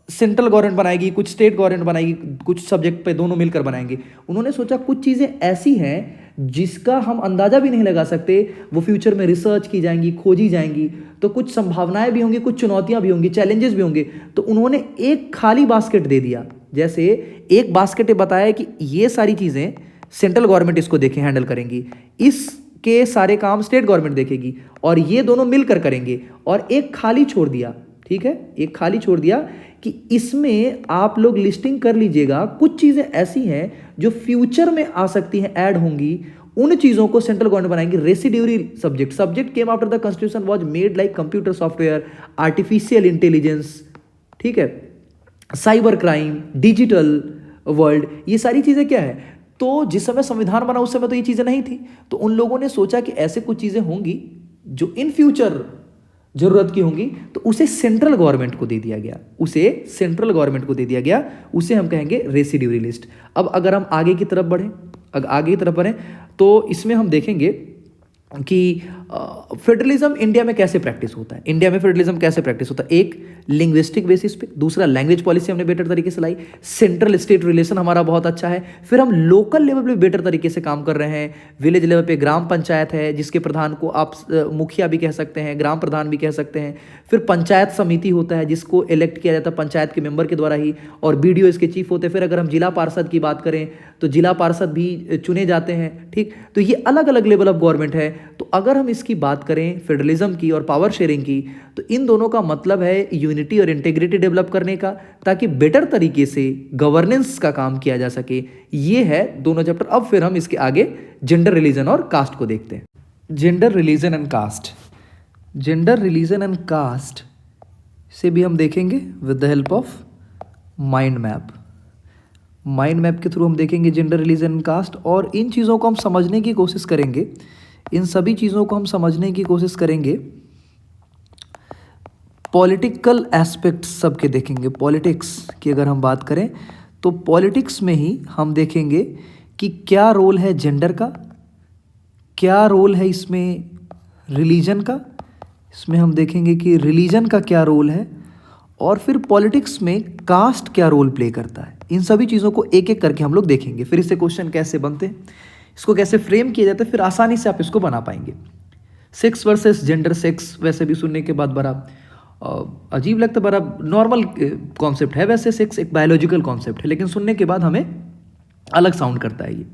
सेंट्रल गवर्नमेंट बनाएगी, कुछ स्टेट गवर्नमेंट बनाएगी, कुछ सब्जेक्ट पे दोनों मिलकर बनाएंगे। उन्होंने सोचा कुछ चीज़ें ऐसी हैं जिसका हम अंदाज़ा भी नहीं लगा सकते, वो फ्यूचर में रिसर्च की जाएंगी, खोजी जाएंगी, तो कुछ संभावनाएं भी होंगी, कुछ चुनौतियां भी होंगी, चैलेंजेस भी होंगे। तो उन्होंने एक खाली बास्केट दे दिया। जैसे एक बास्केट बताया कि ये सारी चीज़ें सेंट्रल गवर्नमेंट इसको देखें, हैंडल करेंगी, इसके सारे काम स्टेट गवर्नमेंट देखेगी, और ये दोनों मिलकर करेंगे। और एक खाली छोड़ दिया, ठीक है, एक खाली छोड़ दिया कि इसमें आप लोग लिस्टिंग कर लीजिएगा, कुछ चीज़ें ऐसी हैं जो फ्यूचर में आ सकती हैं, ऐड होंगी, उन चीज़ों को सेंट्रल गवर्नमेंट बनाएंगे। Residuary subject came after the constitution was made like computer software, artificial intelligence, ठीक है, साइबर क्राइम, डिजिटल वर्ल्ड, ये सारी चीज़ें क्या है। तो जिस समय संविधान बना उस समय तो ये चीज़ें नहीं थी, तो उन लोगों ने सोचा कि ऐसे कुछ चीज़ें होंगी जो इन फ्यूचर जरूरत की होंगी, तो उसे सेंट्रल गवर्नमेंट को दे दिया गया, उसे हम कहेंगे रेसिड्यूरी लिस्ट। अब अगर हम आगे की तरफ बढ़ें, तो इसमें हम देखेंगे कि फेडरलिज्म इंडिया में कैसे प्रैक्टिस होता है। एक, लिंग्विस्टिक बेसिस पे। दूसरा, लैंग्वेज पॉलिसी हमने बेटर तरीके से लाई। सेंट्रल स्टेट रिलेशन हमारा बहुत अच्छा है। फिर हम लोकल लेवल पे बेटर तरीके से काम कर रहे हैं। विलेज लेवल पे ग्राम पंचायत है, जिसके प्रधान को आप मुखिया भी कह सकते हैं, ग्राम प्रधान भी कह सकते हैं। फिर पंचायत समिति होता है, जिसको इलेक्ट किया जाता है पंचायत के मेंबर के द्वारा ही, और बीडीओ इसके चीफ होते हैं। फिर अगर हम जिला पार्षद की बात करें तो जिला पार्षद भी चुने जाते हैं, ठीक। तो ये अलग अलग लेवल ऑफ गवर्नमेंट है। तो अगर हम इसकी बात करें फेडरलिज्म की और पावर शेयरिंग की, तो इन दोनों का मतलब है यूनिटी और इंटीग्रिटी डेवलप करने का, ताकि बेटर तरीके से गवर्नेंस का काम किया जा सके। ये है दोनों चैप्टर। अब फिर हम इसके आगे जेंडर, रिलीजन और कास्ट को देखते हैं। जेंडर, रिलीजन एंड कास्ट से भी हम देखेंगे with the help of mind map के थ्रू हम देखेंगे जेंडर, रिलीजन एंड कास्ट, और इन चीज़ों को हम समझने की कोशिश करेंगे। इन सभी चीज़ों को हम समझने की कोशिश करेंगे। पॉलिटिकल एस्पेक्ट सबके देखेंगे। पॉलिटिक्स की अगर हम बात करें तो पॉलिटिक्स में ही हम देखेंगे कि क्या रोल है जेंडर का, क्या रोल है इसमें रिलीजन का, इसमें हम देखेंगे कि रिलीजन का क्या रोल है, और फिर पॉलिटिक्स में कास्ट क्या रोल प्ले करता है। इन सभी चीज़ों को एक एक करके हम लोग देखेंगे। फिर इससे क्वेश्चन कैसे बनते हैं, इसको कैसे फ्रेम किया जाता है, फिर आसानी से आप इसको बना पाएंगे। सेक्स वर्सेस जेंडर, सेक्स वैसे भी सुनने के बाद बड़ा अजीब लगता है, बड़ा नॉर्मल कॉन्सेप्ट है। वैसे सेक्स एक बायोलॉजिकल कॉन्सेप्ट है, लेकिन सुनने के बाद हमें अलग साउंड करता है ये।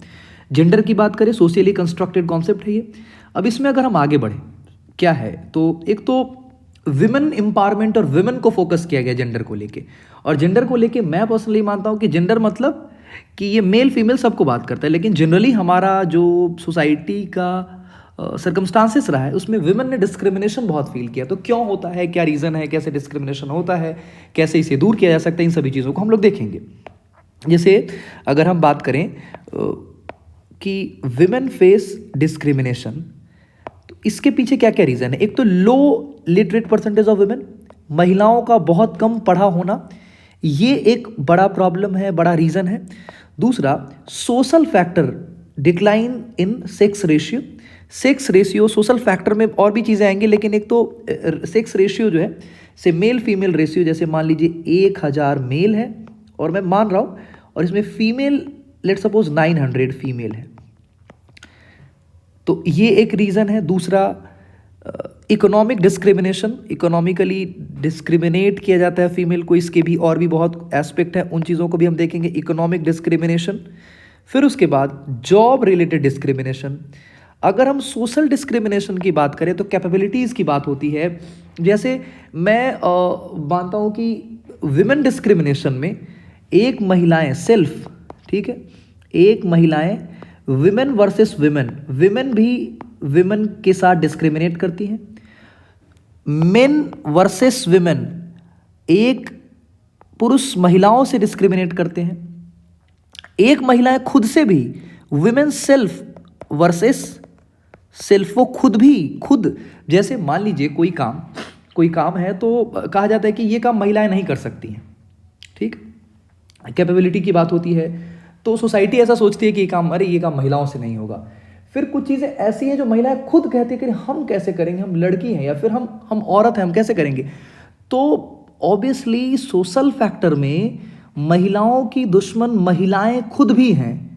जेंडर की बात करें, सोशली कंस्ट्रक्टेड कॉन्सेप्ट है ये। अब इसमें अगर हम आगे बढ़े, क्या है, तो एक तो विमेन एम्पावरमेंट और विमेन को फोकस किया गया जेंडर को लेके। और जेंडर को लेके मैं पर्सनली मानता हूँ कि जेंडर मतलब कि ये मेल फीमेल सबको बात करता है, लेकिन जनरली हमारा जो सोसाइटी का सर्कमस्टांसेस रहा है उसमें विमेन ने डिस्क्रिमिनेशन बहुत फील किया। तो क्यों होता है, क्या रीज़न है, कैसे डिस्क्रिमिनेशन होता है, कैसे इसे दूर किया जा सकता है, इन सभी चीज़ों को हम लोग देखेंगे। जैसे अगर हम बात करें कि विमेन फेस डिस्क्रिमिनेशन, तो इसके पीछे क्या क्या रीज़न है। एक तो लो लिटरेट परसेंटेज ऑफ विमेन, महिलाओं का बहुत कम पढ़ा होना, ये एक बड़ा प्रॉब्लम है, बड़ा रीज़न है। दूसरा, social factor, decline in sex ratio, sex ratio, social factor में और भी चीज़ें आएंगी, लेकिन एक तो सेक्स रेशियो जो है, से मेल फीमेल रेशियो, जैसे मान लीजिए 1000 मेल है और मैं मान रहा हूँ, और इसमें फीमेल लेट सपोज 900 फीमेल है, तो ये एक रीज़न है। दूसरा, इकोनॉमिक डिस्क्रिमिनेशन, इकोनॉमिकली डिस्क्रिमिनेट किया जाता है फीमेल को, इसके भी और भी बहुत एस्पेक्ट हैं, उन चीज़ों को भी हम देखेंगे, इकोनॉमिक डिस्क्रिमिनेशन। फिर उसके बाद जॉब रिलेटेड डिस्क्रिमिनेशन। अगर हम सोशल डिस्क्रिमिनेशन की बात करें तो कैपेबिलिटीज़ की बात होती है। जैसे मैं मानता हूँ कि विमेन डिस्क्रिमिनेशन में एक महिलाएं सेल्फ, ठीक है, एक महिलाएं विमेन वर्सेस विमेन, विमेन भी विमेन के साथ डिस्क्रिमिनेट करती हैं। मेन वर्सेस विमेन, एक पुरुष महिलाओं से डिस्क्रिमिनेट करते हैं। एक महिलाएं खुद से भी, विमेन सेल्फ वर्सेस सेल्फ, वो खुद जैसे मान लीजिए कोई काम है तो कहा जाता है कि ये काम महिलाएं नहीं कर सकती हैं, ठीक, कैपेबिलिटी की बात होती है, तो सोसाइटी ऐसा सोचती है कि ये काम महिलाओं से नहीं होगा। फिर कुछ चीज़ें ऐसी हैं जो महिलाएं खुद कहती है कि हम कैसे करेंगे, हम लड़की हैं, या फिर हम औरत हैं, हम कैसे करेंगे। तो ऑब्वियसली सोशल फैक्टर में महिलाओं की दुश्मन महिलाएं खुद भी हैं,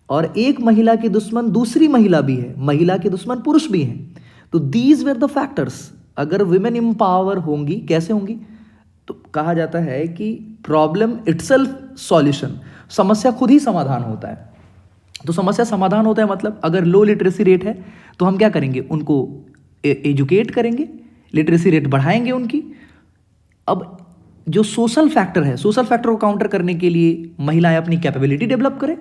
और एक महिला की दुश्मन दूसरी महिला भी है, महिला की दुश्मन पुरुष भी हैं। तो दीज वेर द फैक्टर्स। अगर विमेन एम्पावर होंगी, कैसे होंगी, तो कहा जाता है कि प्रॉब्लम इटसेल्फ सॉल्यूशन, समस्या खुद ही समाधान होता है। तो समस्या समाधान होता है मतलब अगर लो लिटरेसी रेट है तो हम क्या करेंगे, उनको एजुकेट करेंगे, लिटरेसी रेट बढ़ाएंगे उनकी। अब जो सोशल फैक्टर है, सोशल फैक्टर को काउंटर करने के लिए महिलाएं अपनी कैपेबिलिटी डेवलप करें,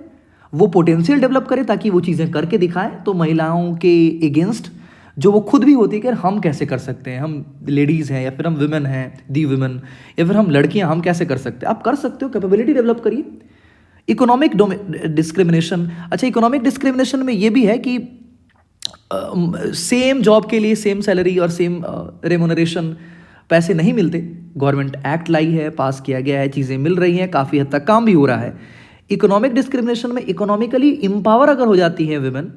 वो पोटेंशियल डेवलप करें, ताकि वो चीज़ें करके दिखाएं। तो महिलाओं के अगेंस्ट जो वो खुद भी होती है कि हम कैसे कर सकते हैं, हम लेडीज़ हैं, या फिर हम विमेन हैं, दी विमेन, या फिर हम लड़कियां, हम कैसे कर सकते हैं। आप कर सकते हो, कैपेबिलिटी डेवलप करिए। इकोनॉमिक डिस्क्रिमिनेशन, अच्छा, इकोनॉमिक डिस्क्रिमिनेशन में ये भी है कि सेम जॉब के लिए सेम सैलरी और सेम रेमुनरेशन पैसे नहीं मिलते। गवर्नमेंट एक्ट लाई है, पास किया गया है, चीज़ें मिल रही हैं, काफ़ी हद तक काम भी हो रहा है। इकोनॉमिक डिस्क्रिमिनेशन में इकोनॉमिकली एम्पावर अगर हो जाती हैं विमेन,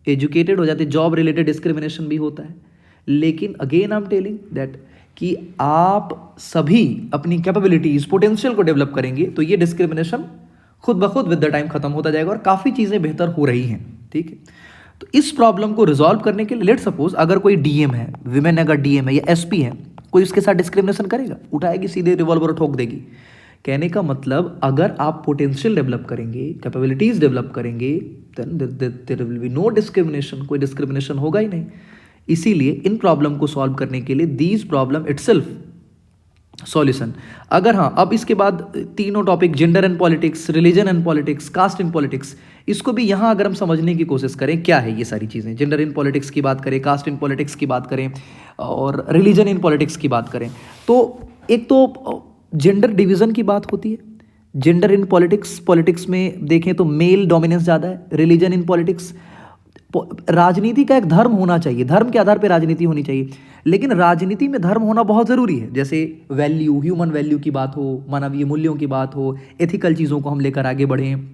एजुकेटेड हो जाती है, जॉब रिलेटेड डिस्क्रिमिनेशन भी होता है। लेकिन again I am telling that कि आप सभी अपनी कैपेबिलिटीज, पोटेंशियल को डेवलप करेंगे तो ये डिस्क्रिमिनेशन खुद ब खुद विद द टाइम खत्म होता जाएगा, और काफ़ी चीज़ें बेहतर हो रही हैं, ठीक है। तो इस प्रॉब्लम को रिजॉल्व करने के लिए लेट सपोज अगर कोई डीएम है, विमेन अगर डीएम है या एसपी है, कोई उसके साथ डिस्क्रिमिनेशन करेगा, उठाएगी सीधे रिवॉल्वर ठोक देगी। कहने का मतलब अगर आप पोटेंशियल डेवलप करेंगे, कैपेबिलिटीज डेवलप करेंगे, then there will be no discrimination, कोई डिस्क्रिमिनेशन होगा ही नहीं। इसीलिए इन प्रॉब्लम को सॉल्व करने के लिए दीज प्रॉब्लम इटसेल्फ सॉल्यूशन। अगर हाँ, अब इसके बाद तीनों topic, gender and politics, religion and politics, caste in politics, इसको भी यहाँ अगर हम समझने की कोशिश करें क्या है ये सारी चीज़ें, जेंडर इन पॉलिटिक्स की बात करें, कास्ट इन पॉलिटिक्स की बात करें, और रिलीजन इन पॉलिटिक्स की बात करें, तो एक तो जेंडर डिवीज़न की बात होती है। जेंडर इन पॉलिटिक्स में देखें तो मेल डोमिनेंस ज़्यादा है। रिलीजन इन पॉलिटिक्स, राजनीति का एक धर्म होना चाहिए, धर्म के आधार पर राजनीति होनी चाहिए, लेकिन राजनीति में धर्म होना बहुत ज़रूरी है। जैसे वैल्यू, ह्यूमन वैल्यू की बात हो, मानवीय मूल्यों की बात हो, एथिकल चीज़ों को हम लेकर आगे बढ़ें,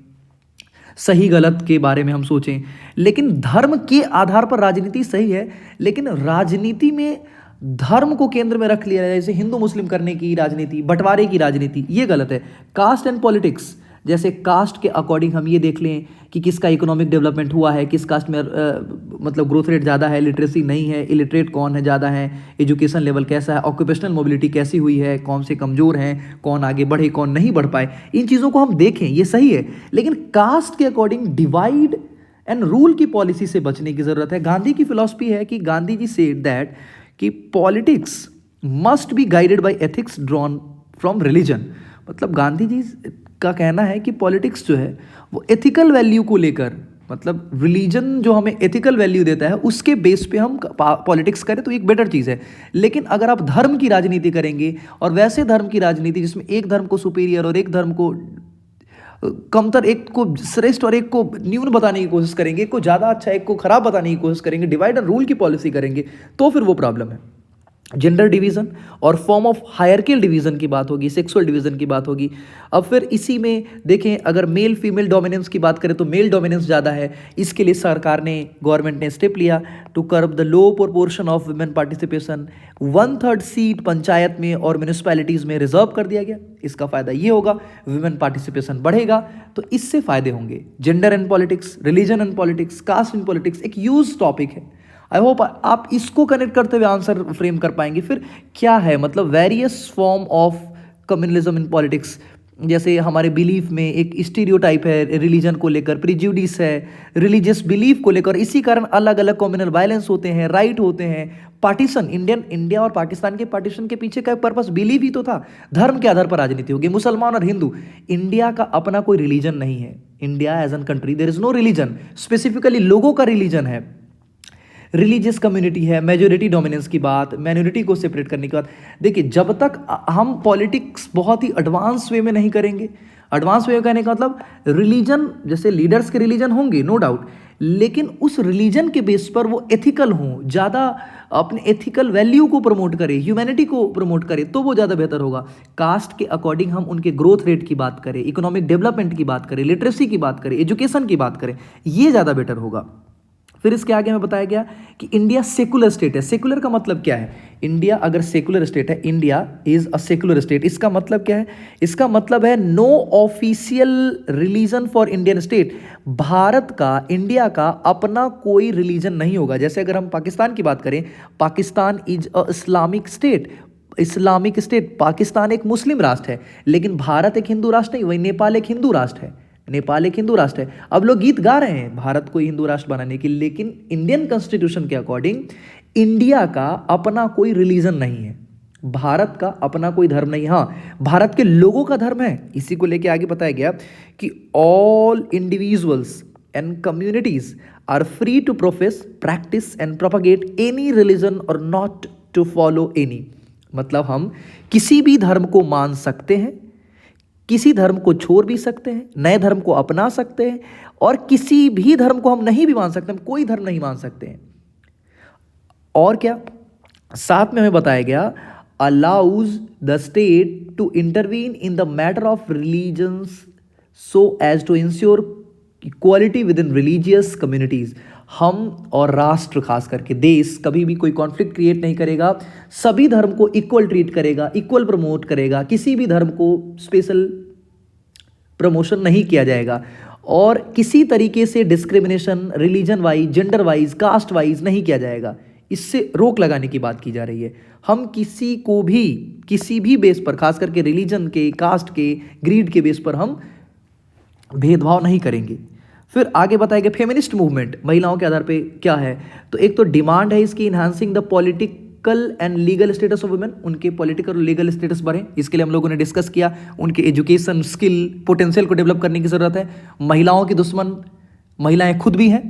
सही गलत के बारे में हम सोचें। लेकिन धर्म के आधार पर राजनीति सही है, लेकिन राजनीति में धर्म को केंद्र में रख लिया जाए, जैसे हिंदू मुस्लिम करने की राजनीति, बंटवारे की राजनीति, ये गलत है। कास्ट एंड पॉलिटिक्स, जैसे कास्ट के अकॉर्डिंग हम ये देख लें कि किसका इकोनॉमिक डेवलपमेंट हुआ है, किस कास्ट में मतलब ग्रोथ रेट ज़्यादा है, लिटरेसी नहीं है, इलिटरेट कौन है ज़्यादा है, एजुकेशन लेवल कैसा है, ऑक्यूपेशनल मोबिलिटी कैसी हुई है, कौन से कमज़ोर हैं, कौन आगे बढ़े, कौन नहीं बढ़ पाए, इन चीज़ों को हम देखें, ये सही है। लेकिन कास्ट के अकॉर्डिंग डिवाइड एंड रूल की पॉलिसी से बचने की ज़रूरत है। गांधी की फिलॉसफी है कि गांधी जी सेड दैट कि politics must be guided by ethics drawn from religion. मतलब गांधी जी का कहना है कि पॉलिटिक्स जो है वो एथिकल वैल्यू को लेकर, मतलब रिलीजन जो हमें एथिकल वैल्यू देता है उसके बेस पे हम पॉलिटिक्स करें तो एक बेटर चीज़ है। लेकिन अगर आप धर्म की राजनीति करेंगे, और वैसे धर्म की राजनीति जिसमें एक धर्म को सुपीरियर और एक धर्म को कमतर, एक को श्रेष्ठ और एक को न्यून बताने की कोशिश करेंगे, एक को ज़्यादा अच्छा एक को खराब बताने की कोशिश करेंगे, डिवाइड एंड रूल की पॉलिसी करेंगे, तो फिर वो प्रॉब्लम है। जेंडर डिवीजन और फॉर्म ऑफ हायरकियल डिवीजन की बात होगी, सेक्सुअल डिवीजन की बात होगी। अब फिर इसी में देखें, अगर मेल फीमेल डोमिनेंस की बात करें तो मेल डोमिनेंस ज़्यादा है। इसके लिए सरकार ने, गवर्नमेंट ने स्टेप लिया to curb the low proportion of women participation. 1/3 seat panchayat में और म्यूनिसपैलिटीज़ में रिजर्व कर दिया गया। इसका फ़ायदा ये होगा, वुमेन पार्टिसिपेशन बढ़ेगा तो इससे फ़ायदे होंगे। Gender and politics, religion and politics, caste and politics एक यूज टॉपिक है। आई होप आप इसको कनेक्ट करते हुए आंसर फ्रेम कर पाएंगे। फिर क्या है, मतलब various form of communalism in politics. जैसे हमारे बिलीफ में एक स्टीरियोटाइप है रिलीजन को लेकर, प्रिजुडिस है रिलीजियस बिलीफ को लेकर, इसी कारण अलग अलग कम्युनल वायलेंस होते हैं, राइट होते हैं। पार्टीशन, इंडिया और पाकिस्तान के पार्टीशन के पीछे का पर्पस बिलीफ ही तो था, धर्म के आधार पर राजनीति होगी, मुसलमान और हिंदू। इंडिया का अपना कोई रिलीजन नहीं है। India as an country there is no religion, specifically लोगों का रिलीजन है, रिलीजियस कम्युनिटी है। मेजोरिटी डोमिनेंस की बात, माइनॉरिटी को सेपरेट करने की बात। देखिए, जब तक हम पॉलिटिक्स बहुत ही एडवांस वे में नहीं करेंगे, एडवांस वे में कहने का मतलब रिलीजन, जैसे लीडर्स के रिलीजन होंगे नो डाउट, लेकिन उस रिलीजन के बेस पर वो एथिकल हों, ज़्यादा अपने एथिकल वैल्यू को प्रमोट करें, ह्यूमैनिटी को प्रमोट करें, तो वो ज़्यादा बेहतर होगा। कास्ट के अकॉर्डिंग हम उनके ग्रोथ रेट की बात करें, इकोनॉमिक डेवलपमेंट की बात करें, लिटरेसी की बात करें, एजुकेशन की बात करें, ये ज़्यादा बेटर होगा। फिर इसके आगे में बताया गया कि इंडिया सेकुलर स्टेट है। सेकुलर का मतलब क्या है? इंडिया अगर सेकुलर स्टेट है, India is a secular state, इसका मतलब क्या है? इसका मतलब है no official religion for Indian state. Bharat का, इंडिया का अपना कोई रिलीजन नहीं होगा। जैसे अगर हम पाकिस्तान की बात करें, Pakistan is a Islamic state, Islamic state. Pakistan एक मुस्लिम राष्ट्र है, लेकिन भारत एक हिंदू राष्ट्र नहीं। वही नेपाल एक हिंदू राष्ट्र है, नेपाल एक हिंदू राष्ट्र है। अब लोग गीत गा रहे हैं भारत को हिंदू राष्ट्र बनाने की, लेकिन इंडियन कॉन्स्टिट्यूशन के अकॉर्डिंग इंडिया का अपना कोई रिलीजन नहीं है, भारत का अपना कोई धर्म नहीं। हाँ, भारत के लोगों का धर्म है। इसी को लेके आगे बताया गया कि all individuals and communities are free to profess, practice and propagate any religion or not to follow any. मतलब हम किसी भी धर्म को मान सकते हैं, किसी धर्म को छोड़ भी सकते हैं, नए धर्म को अपना सकते हैं, और किसी भी धर्म को हम नहीं भी मान सकते, हम कोई धर्म नहीं मान सकते हैं। और क्या साथ में हमें बताया गया, allows the state to intervene in the matter of religions so as to ensure equality within religious communities. हम और राष्ट्र, खास करके देश, कभी भी कोई कॉन्फ्लिक्ट क्रिएट नहीं करेगा, सभी धर्म को इक्वल ट्रीट करेगा, इक्वल प्रमोट करेगा, किसी भी धर्म को स्पेशल प्रमोशन नहीं किया जाएगा, और किसी तरीके से discrimination religion wise, gender wise, caste wise नहीं किया जाएगा। इससे रोक लगाने की बात की जा रही है। हम किसी को भी किसी भी बेस पर, खास करके रिलीजन के, कास्ट के, ग्रीड के बेस पर हम भेदभाव नहीं करेंगे। फिर आगे बताया गया फेमिनिस्ट मूवमेंट महिलाओं के आधार पे क्या है। तो एक तो डिमांड है इसकी, enhancing the political and legal status of women, उनके पॉलिटिकल और लीगल स्टेटस बढ़े। इसके लिए हम लोगों ने डिस्कस किया, उनके एजुकेशन, स्किल, पोटेंशियल को डेवलप करने की जरूरत है। महिलाओं की दुश्मन महिलाएं खुद भी हैं,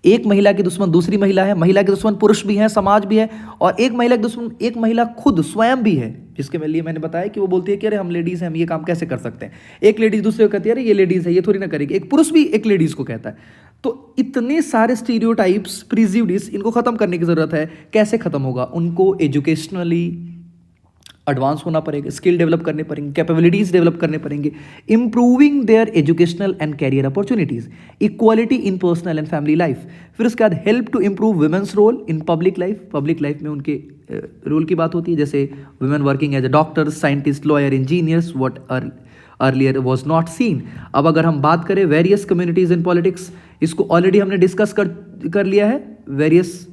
एक महिला की दुश्मन दूसरी महिला है, महिला के दुश्मन पुरुष भी हैं, समाज भी है, और एक महिला की दुश्मन एक महिला खुद स्वयं भी है। जिसके लिए मैंने बताया कि वो बोलती है कि अरे हम लेडीज हैं, हम ये काम कैसे कर सकते हैं। एक लेडीज दूसरे को कहती है अरे ये लेडीज है, ये थोड़ी ना करेगी। एक पुरुष भी एक लेडीज को कहता है। तो इतने सारे स्टीरियोटाइप्स, प्रिजुडिस, इनको खत्म करने की जरूरत है। कैसे खत्म होगा? उनको एजुकेशनली एडवांस होना पड़ेगा, स्किल डेवलप करने पड़ेंगे, कैपेबिलिटीज डेवलप करने पड़ेंगे, improving their educational and career opportunities, equality in personal and family life. फिर उसके बाद help to improve women's role in public life. Public life में उनके रोल की बात होती है, जैसे women working as a doctor, scientist, lawyer, engineers, what earlier was not seen. अब अगर हम बात करें वेरियस कम्युनिटीज इन पॉलिटिक्स, इसको ऑलरेडी हमने डिस्कस कर लिया है। Various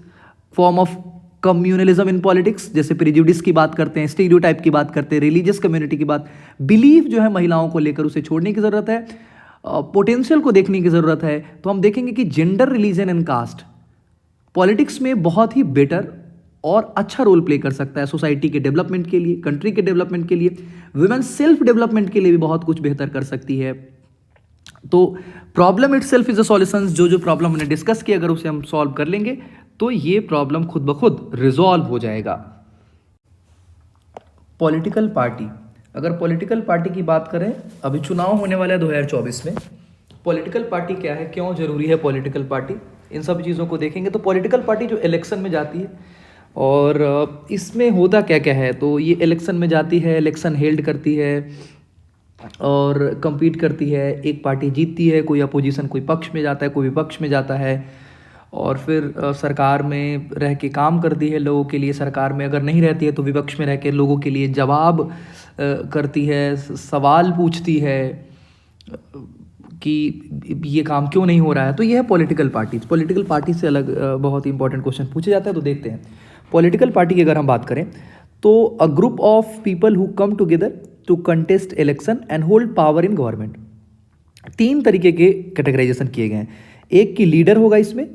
form of communalism in politics, जैसे प्रिजुडिस की बात करते हैं, स्टीरियोटाइप की बात करते हैं, रिलीजियस कम्युनिटी की बात, बिलीफ जो है महिलाओं को लेकर उसे छोड़ने की जरूरत है, पोटेंशियल को देखने की जरूरत है। तो हम देखेंगे कि gender, religion and caste politics में बहुत ही बेटर और अच्छा रोल प्ले कर सकता है सोसाइटी के डेवलपमेंट के लिए, कंट्री के डेवलपमेंट के लिए, वुमेन सेल्फ डेवलपमेंट के लिए भी बहुत कुछ बेहतर कर सकती है। तो problem itself is a solution. जो प्रॉब्लम हमने डिस्कस किया, अगर उसे हम सॉल्व कर लेंगे तो ये प्रॉब्लम खुद ब खुद रिजॉल्व हो जाएगा। पॉलिटिकल पार्टी, अगर पॉलिटिकल पार्टी की बात करें, अभी चुनाव होने वाला है 2024 में। पॉलिटिकल पार्टी क्या है, क्यों जरूरी है पॉलिटिकल पार्टी, इन सब चीज़ों को देखेंगे। तो पॉलिटिकल पार्टी जो इलेक्शन में जाती है और इसमें होता क्या क्या है, तो ये इलेक्शन में जाती है, इलेक्शन हेल्ड करती है और compete करती है। एक पार्टी जीतती है, कोई अपोजिशन कोई पक्ष में जाता है, कोई विपक्ष में जाता है, और फिर सरकार में रह के काम करती है लोगों के लिए। सरकार में अगर नहीं रहती है तो विपक्ष में रह के लोगों के लिए जवाब करती है, सवाल पूछती है कि ये काम क्यों नहीं हो रहा है। तो ये है पॉलिटिकल पार्टीज। पॉलिटिकल पार्टी से अलग बहुत ही इंपॉर्टेंट क्वेश्चन पूछे जाता है, तो देखते हैं। पॉलिटिकल पार्टी की अगर हम बात करें तो a group of people who come together to contest election and hold power in government. तीन तरीके के कैटेगराइजेशन किए गए हैं। एक की लीडर होगा इसमें,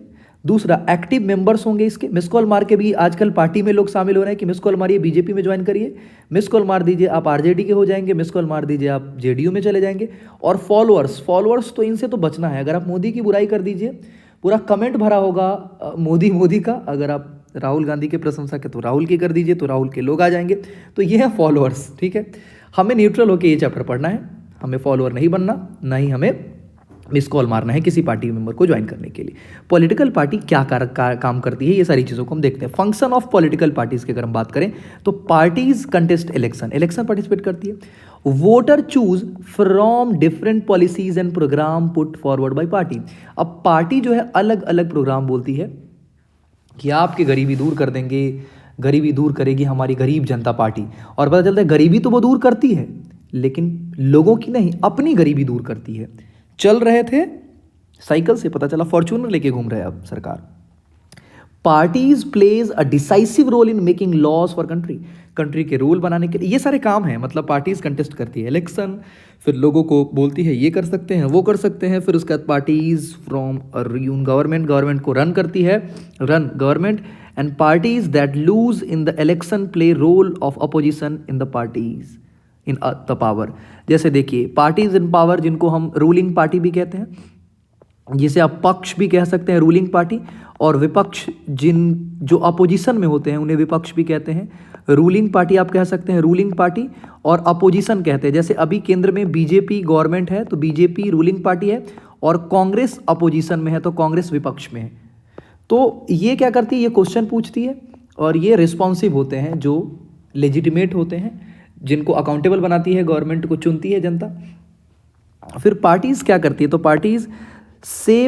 दूसरा एक्टिव मेंबर्स होंगे इसके। मिस कॉल मार के भी आजकल पार्टी में लोग शामिल हो रहे हैं कि मिस कॉल मारिए बीजेपी में ज्वाइन करिए, मिस कॉल मार दीजिए आप आरजेडी के हो जाएंगे, मिस कॉल मार दीजिए आप जेडीयू में चले जाएंगे। और फॉलोअर्स, फॉलोअर्स तो इनसे तो बचना है। अगर आप मोदी की बुराई कर दीजिए, पूरा कमेंट भरा होगा मोदी मोदी का। अगर आप राहुल गांधी के प्रशंसा के तो राहुल की कर दीजिए, तो राहुल के लोग आ जाएंगे। तो ये है फॉलोअर्स, ठीक है। हमें न्यूट्रल होकर ये चैप्टर पढ़ना है, हमें फॉलोअर नहीं बनना, ना ही हमें मिस कॉल मारना है किसी पार्टी मेंबर को ज्वाइन करने के लिए। पॉलिटिकल पार्टी क्या काम करती है, ये सारी चीज़ों को हम देखते हैं। फंक्शन ऑफ पॉलिटिकल पार्टीज की अगर हम बात करें तो parties contest election, election participate करती है। Voter choose from different policies and program put forward by party. अब पार्टी जो है अलग अलग प्रोग्राम बोलती है कि आपकी गरीबी दूर कर देंगे, गरीबी दूर करेगी हमारी गरीब जनता पार्टी। और पता चलता है गरीबी तो वो दूर करती है, लेकिन लोगों की नहीं, अपनी गरीबी दूर करती है। चल रहे थे साइकिल से, पता चला फॉर्च्यूनर लेके घूम रहे हैं अब सरकार। Parties plays a decisive role in making laws for country, country के रूल बनाने के लिए ये सारे काम हैं। मतलब पार्टीज कंटेस्ट करती है इलेक्शन, फिर लोगों को बोलती है ये कर सकते हैं वो कर सकते हैं। फिर उसके बाद पार्टीज फ्रॉम गवर्नमेंट, गवर्नमेंट को रन करती है, run government. And parties that lose in the election play role of opposition in the parties in the power. जैसे देखिए पार्टीज इन पावर, जिनको हम रूलिंग पार्टी भी कहते हैं, जिसे आप पक्ष भी कह सकते हैं रूलिंग पार्टी, और विपक्ष जो अपोजिशन में होते हैं उन्हें विपक्ष भी कहते हैं। रूलिंग पार्टी आप कह सकते हैं रूलिंग पार्टी, और अपोजिशन कहते हैं। जैसे अभी केंद्र में बीजेपी गवर्नमेंट है तो बीजेपी रूलिंग पार्टी है, और कांग्रेस अपोजिशन में है तो कांग्रेस विपक्ष में है। तो ये क्या करती है, ये क्वेश्चन पूछती है, और ये रिस्पॉन्सिव होते हैं, जो लेजिटिमेट होते हैं, जिनको अकाउंटेबल बनाती है गवर्नमेंट को चुनती है जनता। फिर पार्टीज क्या करती है, तो पार्टीज से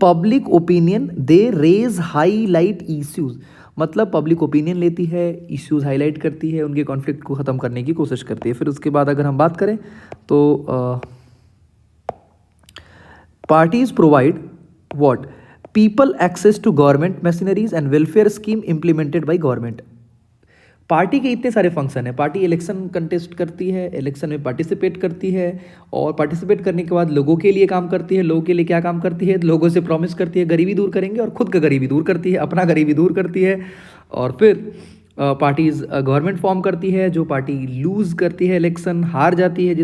public opinion, they raise highlight issues. मतलब पब्लिक ओपिनियन लेती है, इश्यूज हाईलाइट करती है, उनके कॉन्फ्लिक्ट को ख़त्म करने की कोशिश करती है। फिर उसके बाद अगर हम बात करें तो parties provide what, people access to government machineries and welfare scheme implemented by government. Party के इतने सारे फंक्शन है। पार्टी इलेक्शन कंटेस्ट करती है, इलेक्शन में पार्टिसिपेट करती है, और पार्टिसिपेट करने के बाद लोगों के लिए काम करती है। लोगों के लिए क्या काम करती है, लोगों से प्रॉमिस करती है गरीबी दूर करेंगे, और खुद का गरीबी दूर करती है, अपना गरीबी दूर करती है। और फिर पार्टीज गवर्नमेंट फॉर्म करती है। जो पार्टी लूज़ करती है इलेक्शन, हार जाती है,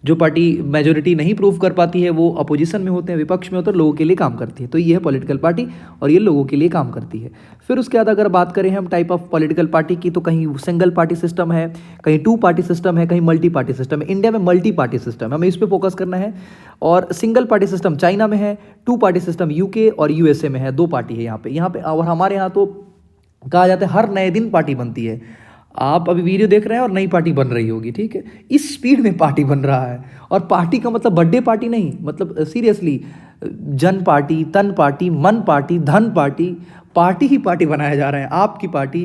जो पार्टी मेजोरिटी नहीं प्रूव कर पाती है, वो अपोजिशन में होते हैं, विपक्ष में होते हैं, लोगों के लिए काम करती है। तो ये है पॉलिटिकल पार्टी, और ये लोगों के लिए काम करती है। फिर उसके बाद अगर बात करें हम टाइप ऑफ पॉलिटिकल पार्टी की, तो कहीं सिंगल पार्टी सिस्टम है, कहीं टू पार्टी सिस्टम है, कहीं मल्टी पार्टी सिस्टम है। इंडिया में मल्टी पार्टी सिस्टम है, हमें इस पर फोकस करना है। और सिंगल पार्टी सिस्टम चाइना में है, टू पार्टी सिस्टम यूके और यूएसए में है। दो पार्टी है यहाँ पे। और हमारे यहाँ तो कहा जाता है हर नए दिन पार्टी बनती है। आप अभी वीडियो देख रहे हैं और नई पार्टी बन रही होगी, ठीक है। इस स्पीड में पार्टी बन रहा है। और पार्टी का मतलब बर्थडे पार्टी नहीं, मतलब सीरियसली जन पार्टी, तन पार्टी, मन पार्टी, धन पार्टी, पार्टी ही पार्टी बनाया जा रहा है। आपकी पार्टी,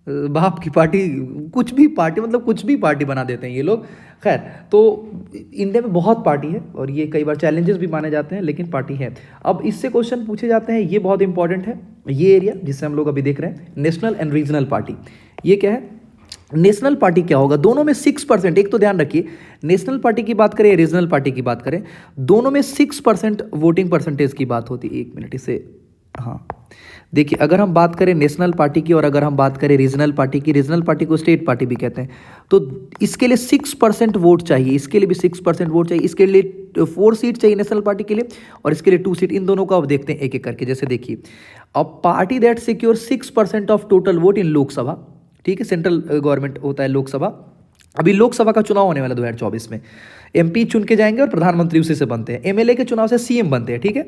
बाप की पार्टी, कुछ भी पार्टी, मतलब कुछ भी पार्टी बना देते हैं ये लोग। खैर, तो इंडिया में बहुत पार्टी है, और ये कई बार चैलेंजेस भी माने जाते हैं, लेकिन पार्टी है। अब इससे क्वेश्चन पूछे जाते हैं, ये बहुत इंपॉर्टेंट है ये एरिया जिससे हम लोग अभी देख रहे हैं, नेशनल एंड रीजनल पार्टी। ये क्या है, नेशनल पार्टी क्या होगा, दोनों में 6%, एक तो ध्यान रखिए, नेशनल पार्टी की बात करें, रीजनल पार्टी की बात करें, दोनों में 6% वोटिंग परसेंटेज की बात होती है। एक मिनट इसे, हाँ देखिए, अगर हम बात करें नेशनल पार्टी की और अगर हम बात करें रीजनल पार्टी की, रीजनल पार्टी को स्टेट पार्टी भी कहते हैं, तो इसके लिए 6% वोट चाहिए, इसके लिए भी 6% वोट चाहिए, इसके लिए 4 सीट चाहिए नेशनल पार्टी के लिए, और इसके लिए 2 सीट। इन दोनों को अब देखते हैं एक एक करके। जैसे देखिए, अब party that secure 6% of total vote in Lok Sabha, ठीक है, सेंट्रल गवर्नमेंट होता है लोकसभा, अभी लोकसभा का चुनाव होने वाला 2024 में, एमपी चुन के जाएंगे और प्रधानमंत्री उसी से बनते हैं। एमएलए के चुनाव से सीएम बनते हैं, ठीक है।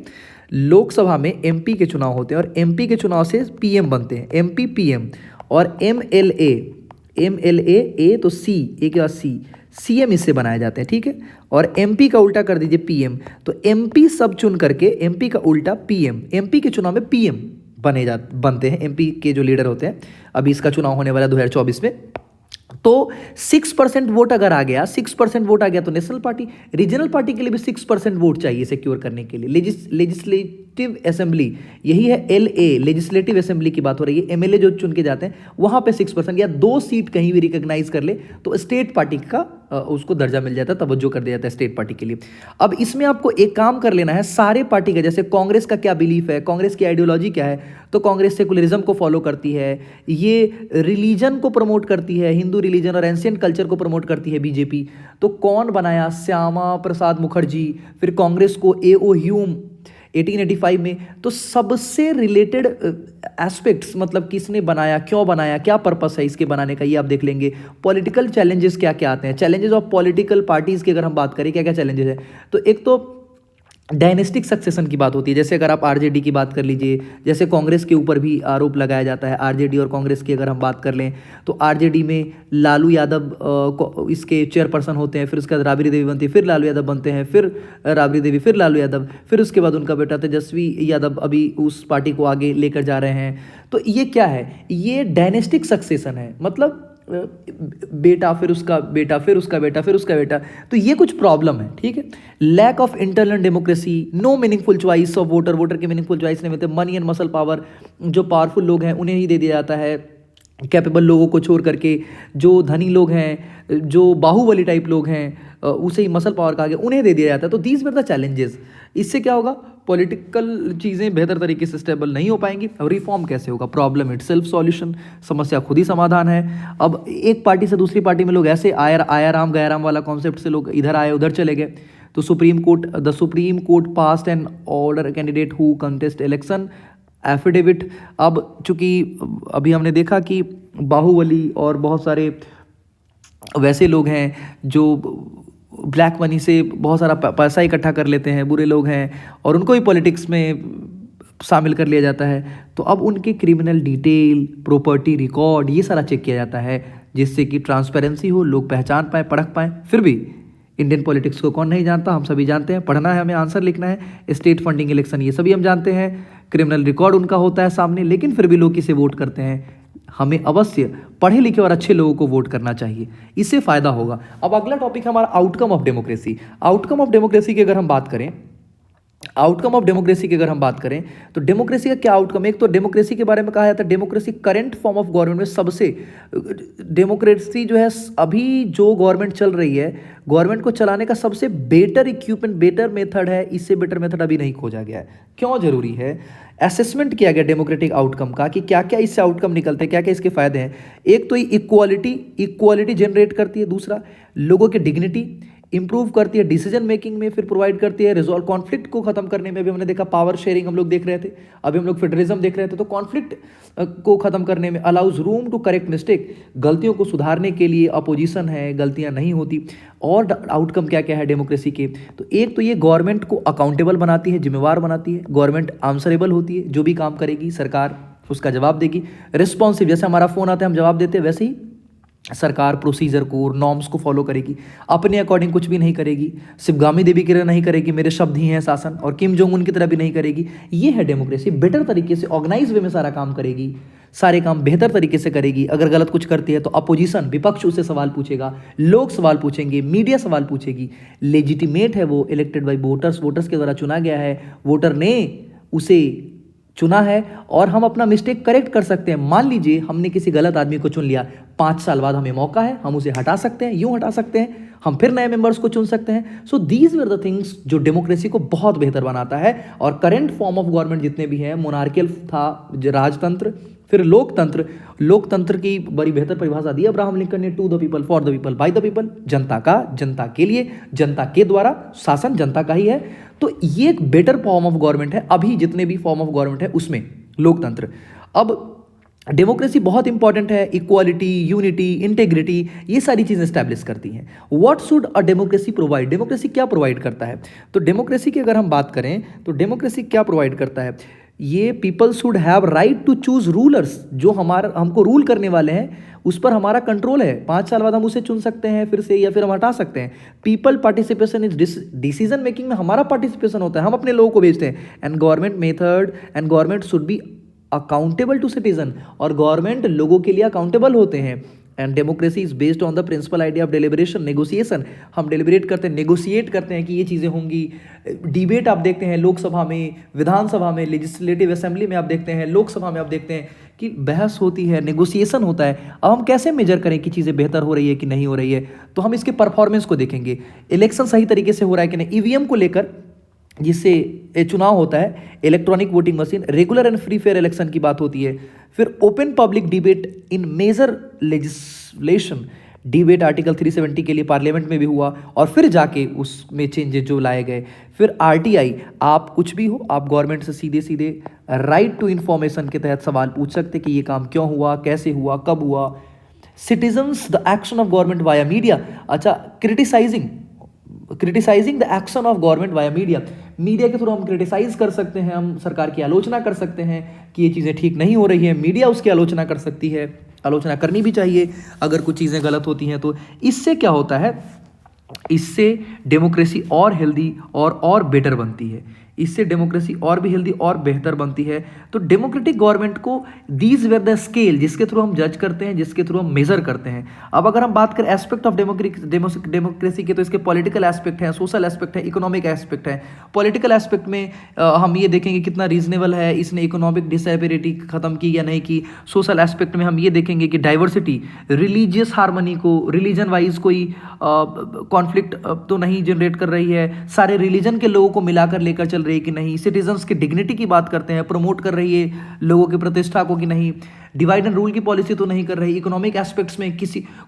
लोकसभा में एमपी के चुनाव होते हैं और एमपी के चुनाव से पीएम बनते हैं, एमपी पीएम। और एमएलए, एमएलए ए तो सी, ए के बाद सी, सीएम इससे बनाए जाते हैं, ठीक है। और एमपी का उल्टा कर दीजिए पीएम, तो एमपी सब चुन करके एमपी का उल्टा पीएम, एमपी के चुनाव में पीएम बनते हैं एमपी के जो लीडर होते हैं। अभी इसका चुनाव होने वाला 2024 में। तो 6% वोट अगर आ गया, 6% वोट आ गया तो नेशनल पार्टी, रीजनल पार्टी के लिए भी 6% वोट चाहिए सिक्योर करने के लिए। लेजिस्लेटिव असेंबली, यही है एलए, लेजिस्लेटिव असेंबली की बात हो रही है। एमएलए जो चुन के जाते हैं वहां पे 6% या 2 सीट कहीं भी रिकॉग्नाइज कर ले तो स्टेट पार्टी का उसको दर्जा मिल जाता है, तवज्जो कर दिया जाता है स्टेट पार्टी के लिए। अब इसमें आपको एक काम कर लेना है, सारे पार्टी का, जैसे कांग्रेस का क्या बिलीफ है, कांग्रेस की आइडियोलॉजी क्या है, तो कांग्रेस सेकुलरिज्म को फॉलो करती है, ये रिलीजन को प्रमोट करती है, हिंदू रिलीजन और एंशियंट कल्चर को प्रमोट करती है बीजेपी। तो कौन बनाया? श्यामा प्रसाद मुखर्जी, फिर कांग्रेस को एओ ह्यूम 1885 में। तो सबसे रिलेटेड एस्पेक्ट्स, मतलब किसने बनाया, क्यों बनाया, क्या पर्पस है इसके बनाने का, ये आप देख लेंगे। पॉलिटिकल चैलेंजेस क्या क्या आते हैं, चैलेंजेस ऑफ पॉलिटिकल पार्टीज की अगर हम बात करें क्या क्या चैलेंजेस है, तो एक तो डायनेस्टिक सक्सेशन की बात होती है। जैसे अगर आप आरजेडी की बात कर लीजिए, जैसे कांग्रेस के ऊपर भी आरोप लगाया जाता है, आरजेडी और कांग्रेस की अगर हम बात कर लें तो आरजेडी में लालू यादव इसके चेयरपर्सन होते हैं, फिर उसके बाद राबड़ी देवी बनती है, फिर लालू यादव बनते हैं, फिर राबड़ी देवी, फिर लालू यादव, फिर उसके बाद उनका बेटा तेजस्वी यादव अभी उस पार्टी को आगे लेकर जा रहे हैं। तो ये क्या है? ये डायनेस्टिक सक्सेशन है, मतलब बेटा फिर उसका बेटा फिर उसका बेटा फिर उसका बेटा। तो ये कुछ प्रॉब्लम है, ठीक है। Lack of internal democracy, no meaningful choice of voter, voter के मीनिंगफुल चॉइस नहीं मिलते। मनी एंड मसल पावर, जो पावरफुल लोग हैं उन्हें ही दे दिया जाता है, कैपेबल लोगों को छोड़ करके जो धनी लोग हैं, जो बाहुबली टाइप लोग हैं, उसे ही मसल पावर कहा गया, उन्हें दे दिया जाता है। तो दीज वर द चैलेंजेस। इससे क्या होगा? पॉलिटिकल चीज़ें बेहतर तरीके से स्टेबल नहीं हो पाएंगी। अब रिफॉर्म कैसे होगा? प्रॉब्लम इट सेल्फ सॉल्यूशन, समस्या खुद ही समाधान है। अब एक पार्टी से दूसरी पार्टी में लोग ऐसे आया राम गया राम वाला कॉन्सेप्ट से लोग इधर आए उधर चले गए। तो the supreme court passed an order candidate who contest election affidavit. अब चूंकि अभी हमने देखा कि बाहुबली और बहुत सारे वैसे लोग हैं जो ब्लैक मनी से बहुत सारा पैसा इकट्ठा कर लेते हैं, बुरे लोग हैं, और उनको ही पॉलिटिक्स में शामिल कर लिया जाता है। तो अब उनके क्रिमिनल डिटेल, प्रॉपर्टी रिकॉर्ड, ये सारा चेक किया जाता है, जिससे कि ट्रांसपेरेंसी हो, लोग पहचान पाएँ, परख पाएँ। फिर भी इंडियन पॉलिटिक्स को कौन नहीं जानता? हम सभी जानते हैं। पढ़ना है हमें, आंसर लिखना है, स्टेट फंडिंग इलेक्शन ये सभी हम जानते हैं, क्रिमिनल रिकॉर्ड उनका होता है सामने, लेकिन फिर भी लोग किसे वोट करते हैं। हमें अवश्य पढ़े लिखे और अच्छे लोगों को वोट करना चाहिए, इससे फायदा होगा। अब अगला टॉपिक है हमारा outcome of democracy. Outcome of democracy की अगर हम बात करें, आउटकम ऑफ डेमोक्रेसी की अगर हम बात करें तो डेमोक्रेसी का क्या आउटकम है? एक तो डेमोक्रेसी के बारे में कहा जाता है democracy current form of government में सबसे, डेमोक्रेसी जो है अभी जो गवर्नमेंट चल रही है, गवर्नमेंट को चलाने का सबसे बेटर इक्विपमेंट, बेटर मेथड है। इससे बेटर मेथड अभी नहीं खोजा गया है। क्यों जरूरी है? असेसमेंट किया गया डेमोक्रेटिक आउटकम का कि क्या क्या इससे आउटकम निकलते हैं, क्या क्या इसके फायदे हैं। एक तो इक्वालिटी जनरेट करती है, दूसरा लोगों की डिग्निटी इंप्रूव करती है, डिसीजन मेकिंग में फिर प्रोवाइड करती है, रिजॉल्व कॉन्फ्लिक्ट को खत्म करने में भी हमने देखा, पावर शेयरिंग हम लोग देख रहे थे, अभी हम लोग फेडरलिज्म देख रहे थे। तो कॉन्फ्लिक्ट को खत्म करने में, allows room to correct mistake, गलतियों को सुधारने के लिए अपोजिशन है, गलतियां नहीं होती। और आउटकम क्या क्या है डेमोक्रेसी के? तो एक तो ये गवर्नमेंट को अकाउंटेबल बनाती है, जिम्मेवार बनाती है, गवर्नमेंट आंसरेबल होती है, जो भी काम करेगी सरकार उसका जवाब देगी। रिस्पॉन्सिव, जैसे हमारा फोन आता है हम जवाब देते हैं, वैसे ही सरकार प्रोसीजर को, नॉर्म्स को फॉलो करेगी, अपने अकॉर्डिंग कुछ भी नहीं करेगी। शिवगामी देवी की तरह नहीं करेगी, मेरे शब्द ही हैं शासन, और किम जोंग उन की तरह भी नहीं करेगी। ये है डेमोक्रेसी। बेटर तरीके से ऑर्गेनाइज वे में सारा काम करेगी, सारे काम बेहतर तरीके से करेगी। अगर गलत कुछ करती है तो अपोजिशन, विपक्ष उससे सवाल पूछेगा, लोग सवाल पूछेंगे, मीडिया सवाल पूछेगी। लेजिटिमेट है वो, इलेक्टेड बाई वोटर्स, वोटर्स के द्वारा चुना गया है, वोटर ने उसे चुना है, और हम अपना मिस्टेक करेक्ट कर सकते हैं। मान लीजिए हमने किसी गलत आदमी को चुन लिया, 5 साल बाद हमें मौका है, हम उसे हटा सकते हैं, यूं हटा सकते हैं, हम फिर नए मेंबर्स को चुन सकते हैं। So these were the things जो डेमोक्रेसी को बहुत बेहतर बनाता है। और करंट फॉर्म ऑफ गवर्नमेंट जितने भी हैं, मोनार्कियल था, राजतंत्र, फिर लोकतंत्र। लोकतंत्र की बड़ी बेहतर परिभाषा दी अब्राहम लिंकन ने, to the people, for the people, by the people, जनता का, जनता के लिए, जनता के द्वारा, शासन जनता का ही है। तो ये एक बेटर फॉर्म ऑफ गवर्नमेंट है अभी जितने भी फॉर्म ऑफ गवर्नमेंट है उसमें, लोकतंत्र। अब डेमोक्रेसी बहुत इंपॉर्टेंट है, इक्वालिटी, यूनिटी, इंटेग्रिटी, ये सारी चीज़ें स्टैब्लिश करती हैं। What should a democracy provide, democracy क्या प्रोवाइड करता है? तो डेमोक्रेसी की अगर हम बात करें तो डेमोक्रेसी क्या प्रोवाइड करता है? ये people should have right to choose rulers, जो हमारा हमको रूल करने वाले हैं उस पर हमारा कंट्रोल है। 5 साल बाद हम उसे चुन सकते हैं फिर से, या फिर हम हटा सकते हैं। People participation is decision making में हमारा पार्टिसिपेशन होता है, हम अपने लोगों को भेजते हैं। And government method and government should be accountable to citizen, और गवर्नमेंट लोगों के लिए अकाउंटेबल होते हैं। And democracy is based on the principle idea of deliberation, negotiation, हम डेलिब्रेट करते हैं, नेगोशिएट करते हैं कि ये चीज़ें होंगी। डिबेट आप देखते हैं लोकसभा में, विधानसभा में, लेजिस्लेटिव असेंबली में आप देखते हैं, लोकसभा में आप देखते हैं कि बहस होती है, नेगोशिएशन होता है। अब हम कैसे मेजर करें कि चीज़ें बेहतर हो रही है कि नहीं हो रही है? तो हम इसके परफॉर्मेंस को देखेंगे, इलेक्शन सही तरीके से हो रहा है कि नहीं। ईवीएम को लेकर, जिससे चुनाव होता है, electronic voting machine, regular and free fair election की बात होती है। फिर open public debate in major legislation, debate article 370 के लिए पार्लियामेंट में भी हुआ, और फिर जाके उसमें चेंजेस जो लाए गए। फिर आरटीआई, आप कुछ भी हो, आप गवर्नमेंट से सीधे सीधे राइट टू इन्फॉर्मेशन के तहत सवाल पूछ सकते कि ये काम क्यों हुआ, कैसे हुआ, कब हुआ। Citizens the action of government via media, अच्छा, criticising the action of government via media, media के थ्रू हम क्रिटिसाइज कर सकते हैं, हम सरकार की आलोचना कर सकते हैं कि ये चीज़ें ठीक नहीं हो रही है। मीडिया उसकी आलोचना कर सकती है, आलोचना करनी भी चाहिए अगर कुछ चीज़ें गलत होती हैं तो। इससे क्या होता है, इससे डेमोक्रेसी और हेल्दी और बेटर बनती है। इससे डेमोक्रेसी और भी हेल्दी और बेहतर बनती है। तो डेमोक्रेटिक गवर्नमेंट को दीज वेर द स्केल जिसके थ्रू हम जज करते हैं, जिसके थ्रू हम मेजर करते हैं। अब अगर हम बात करें एस्पेक्ट ऑफ डेमोक्रेसी के, तो इसके पॉलिटिकल एस्पेक्ट है, सोशल एस्पेक्ट है, इकोनॉमिक एस्पेक्ट है। पॉलिटिकल एस्पेक्ट में हम ये देखेंगे कितना रीजनेबल है, इसने इकोनॉमिक डिसपेरिटी खत्म की या नहीं की। सोशल एस्पेक्ट में हम ये देखेंगे कि डाइवर्सिटी, रिलीजियस हार्मनी को, रिलीजन वाइज कोई कॉन्फ्लिक्ट तो नहीं जनरेट कर रही है, सारे रिलीजन के लोगों को मिलाकर लेकर चल रही है कि नहीं, सिटीजन्स की डिग्निटी की बात करते हैं, प्रमोट कर रही है लोगों की प्रतिष्ठा को कि नहीं, डिवाइड एंड रूल की पॉलिसी तो नहीं कर रही। इकोनॉमिक एस्पेक्ट्स में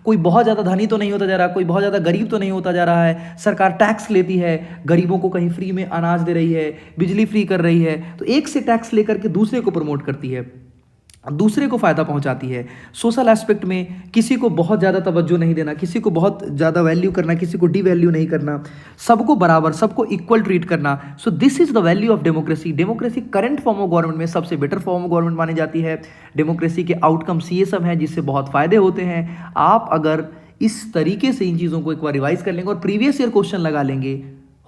कोई बहुत ज़्यादा धनी तो नहीं होता जा रहा, कोई बहुत ज़्यादा गरीब तो नहीं होता जा रहा है, सरकार टैक्स लेती है, गरीबों को कहीं फ्री में अनाज दे रही है, बिजली फ्री कर रही है, तो एक से टैक्स लेकर के दूसरे को प्रमोट करती है, दूसरे को फायदा पहुंचाती है। सोशल एस्पेक्ट में किसी को बहुत ज़्यादा तवज्जो नहीं देना, किसी को बहुत ज़्यादा वैल्यू करना, किसी को डिवैल्यू नहीं करना, सबको बराबर, सबको इक्वल ट्रीट करना। So this is the value of democracy. Democracy current form of government में सबसे बेटर फॉर्म ऑफ गवर्नमेंट मानी जाती है। डेमोक्रेसी के आउटकम्स ये सब हैं जिससे बहुत फायदे होते हैं। आप अगर इस तरीके से इन चीज़ों को एक बार रिवाइज कर लेंगे और प्रीवियस ईयर क्वेश्चन लगा लेंगे,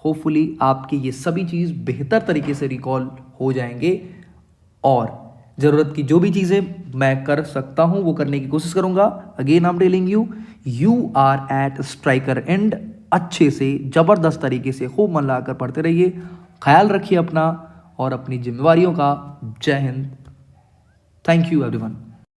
होपफुली आपके ये सभी चीज़ बेहतर तरीके से रिकॉल हो जाएंगे, और ज़रूरत की जो भी चीज़ें मैं कर सकता हूं वो करने की कोशिश करूंगा। Again I am telling you are at striker end. अच्छे से, ज़बरदस्त तरीके से खूब मन लगाकर पढ़ते रहिए। ख्याल रखिए अपना और अपनी जिम्मेवारियों का। जय हिंद। Thank you everyone.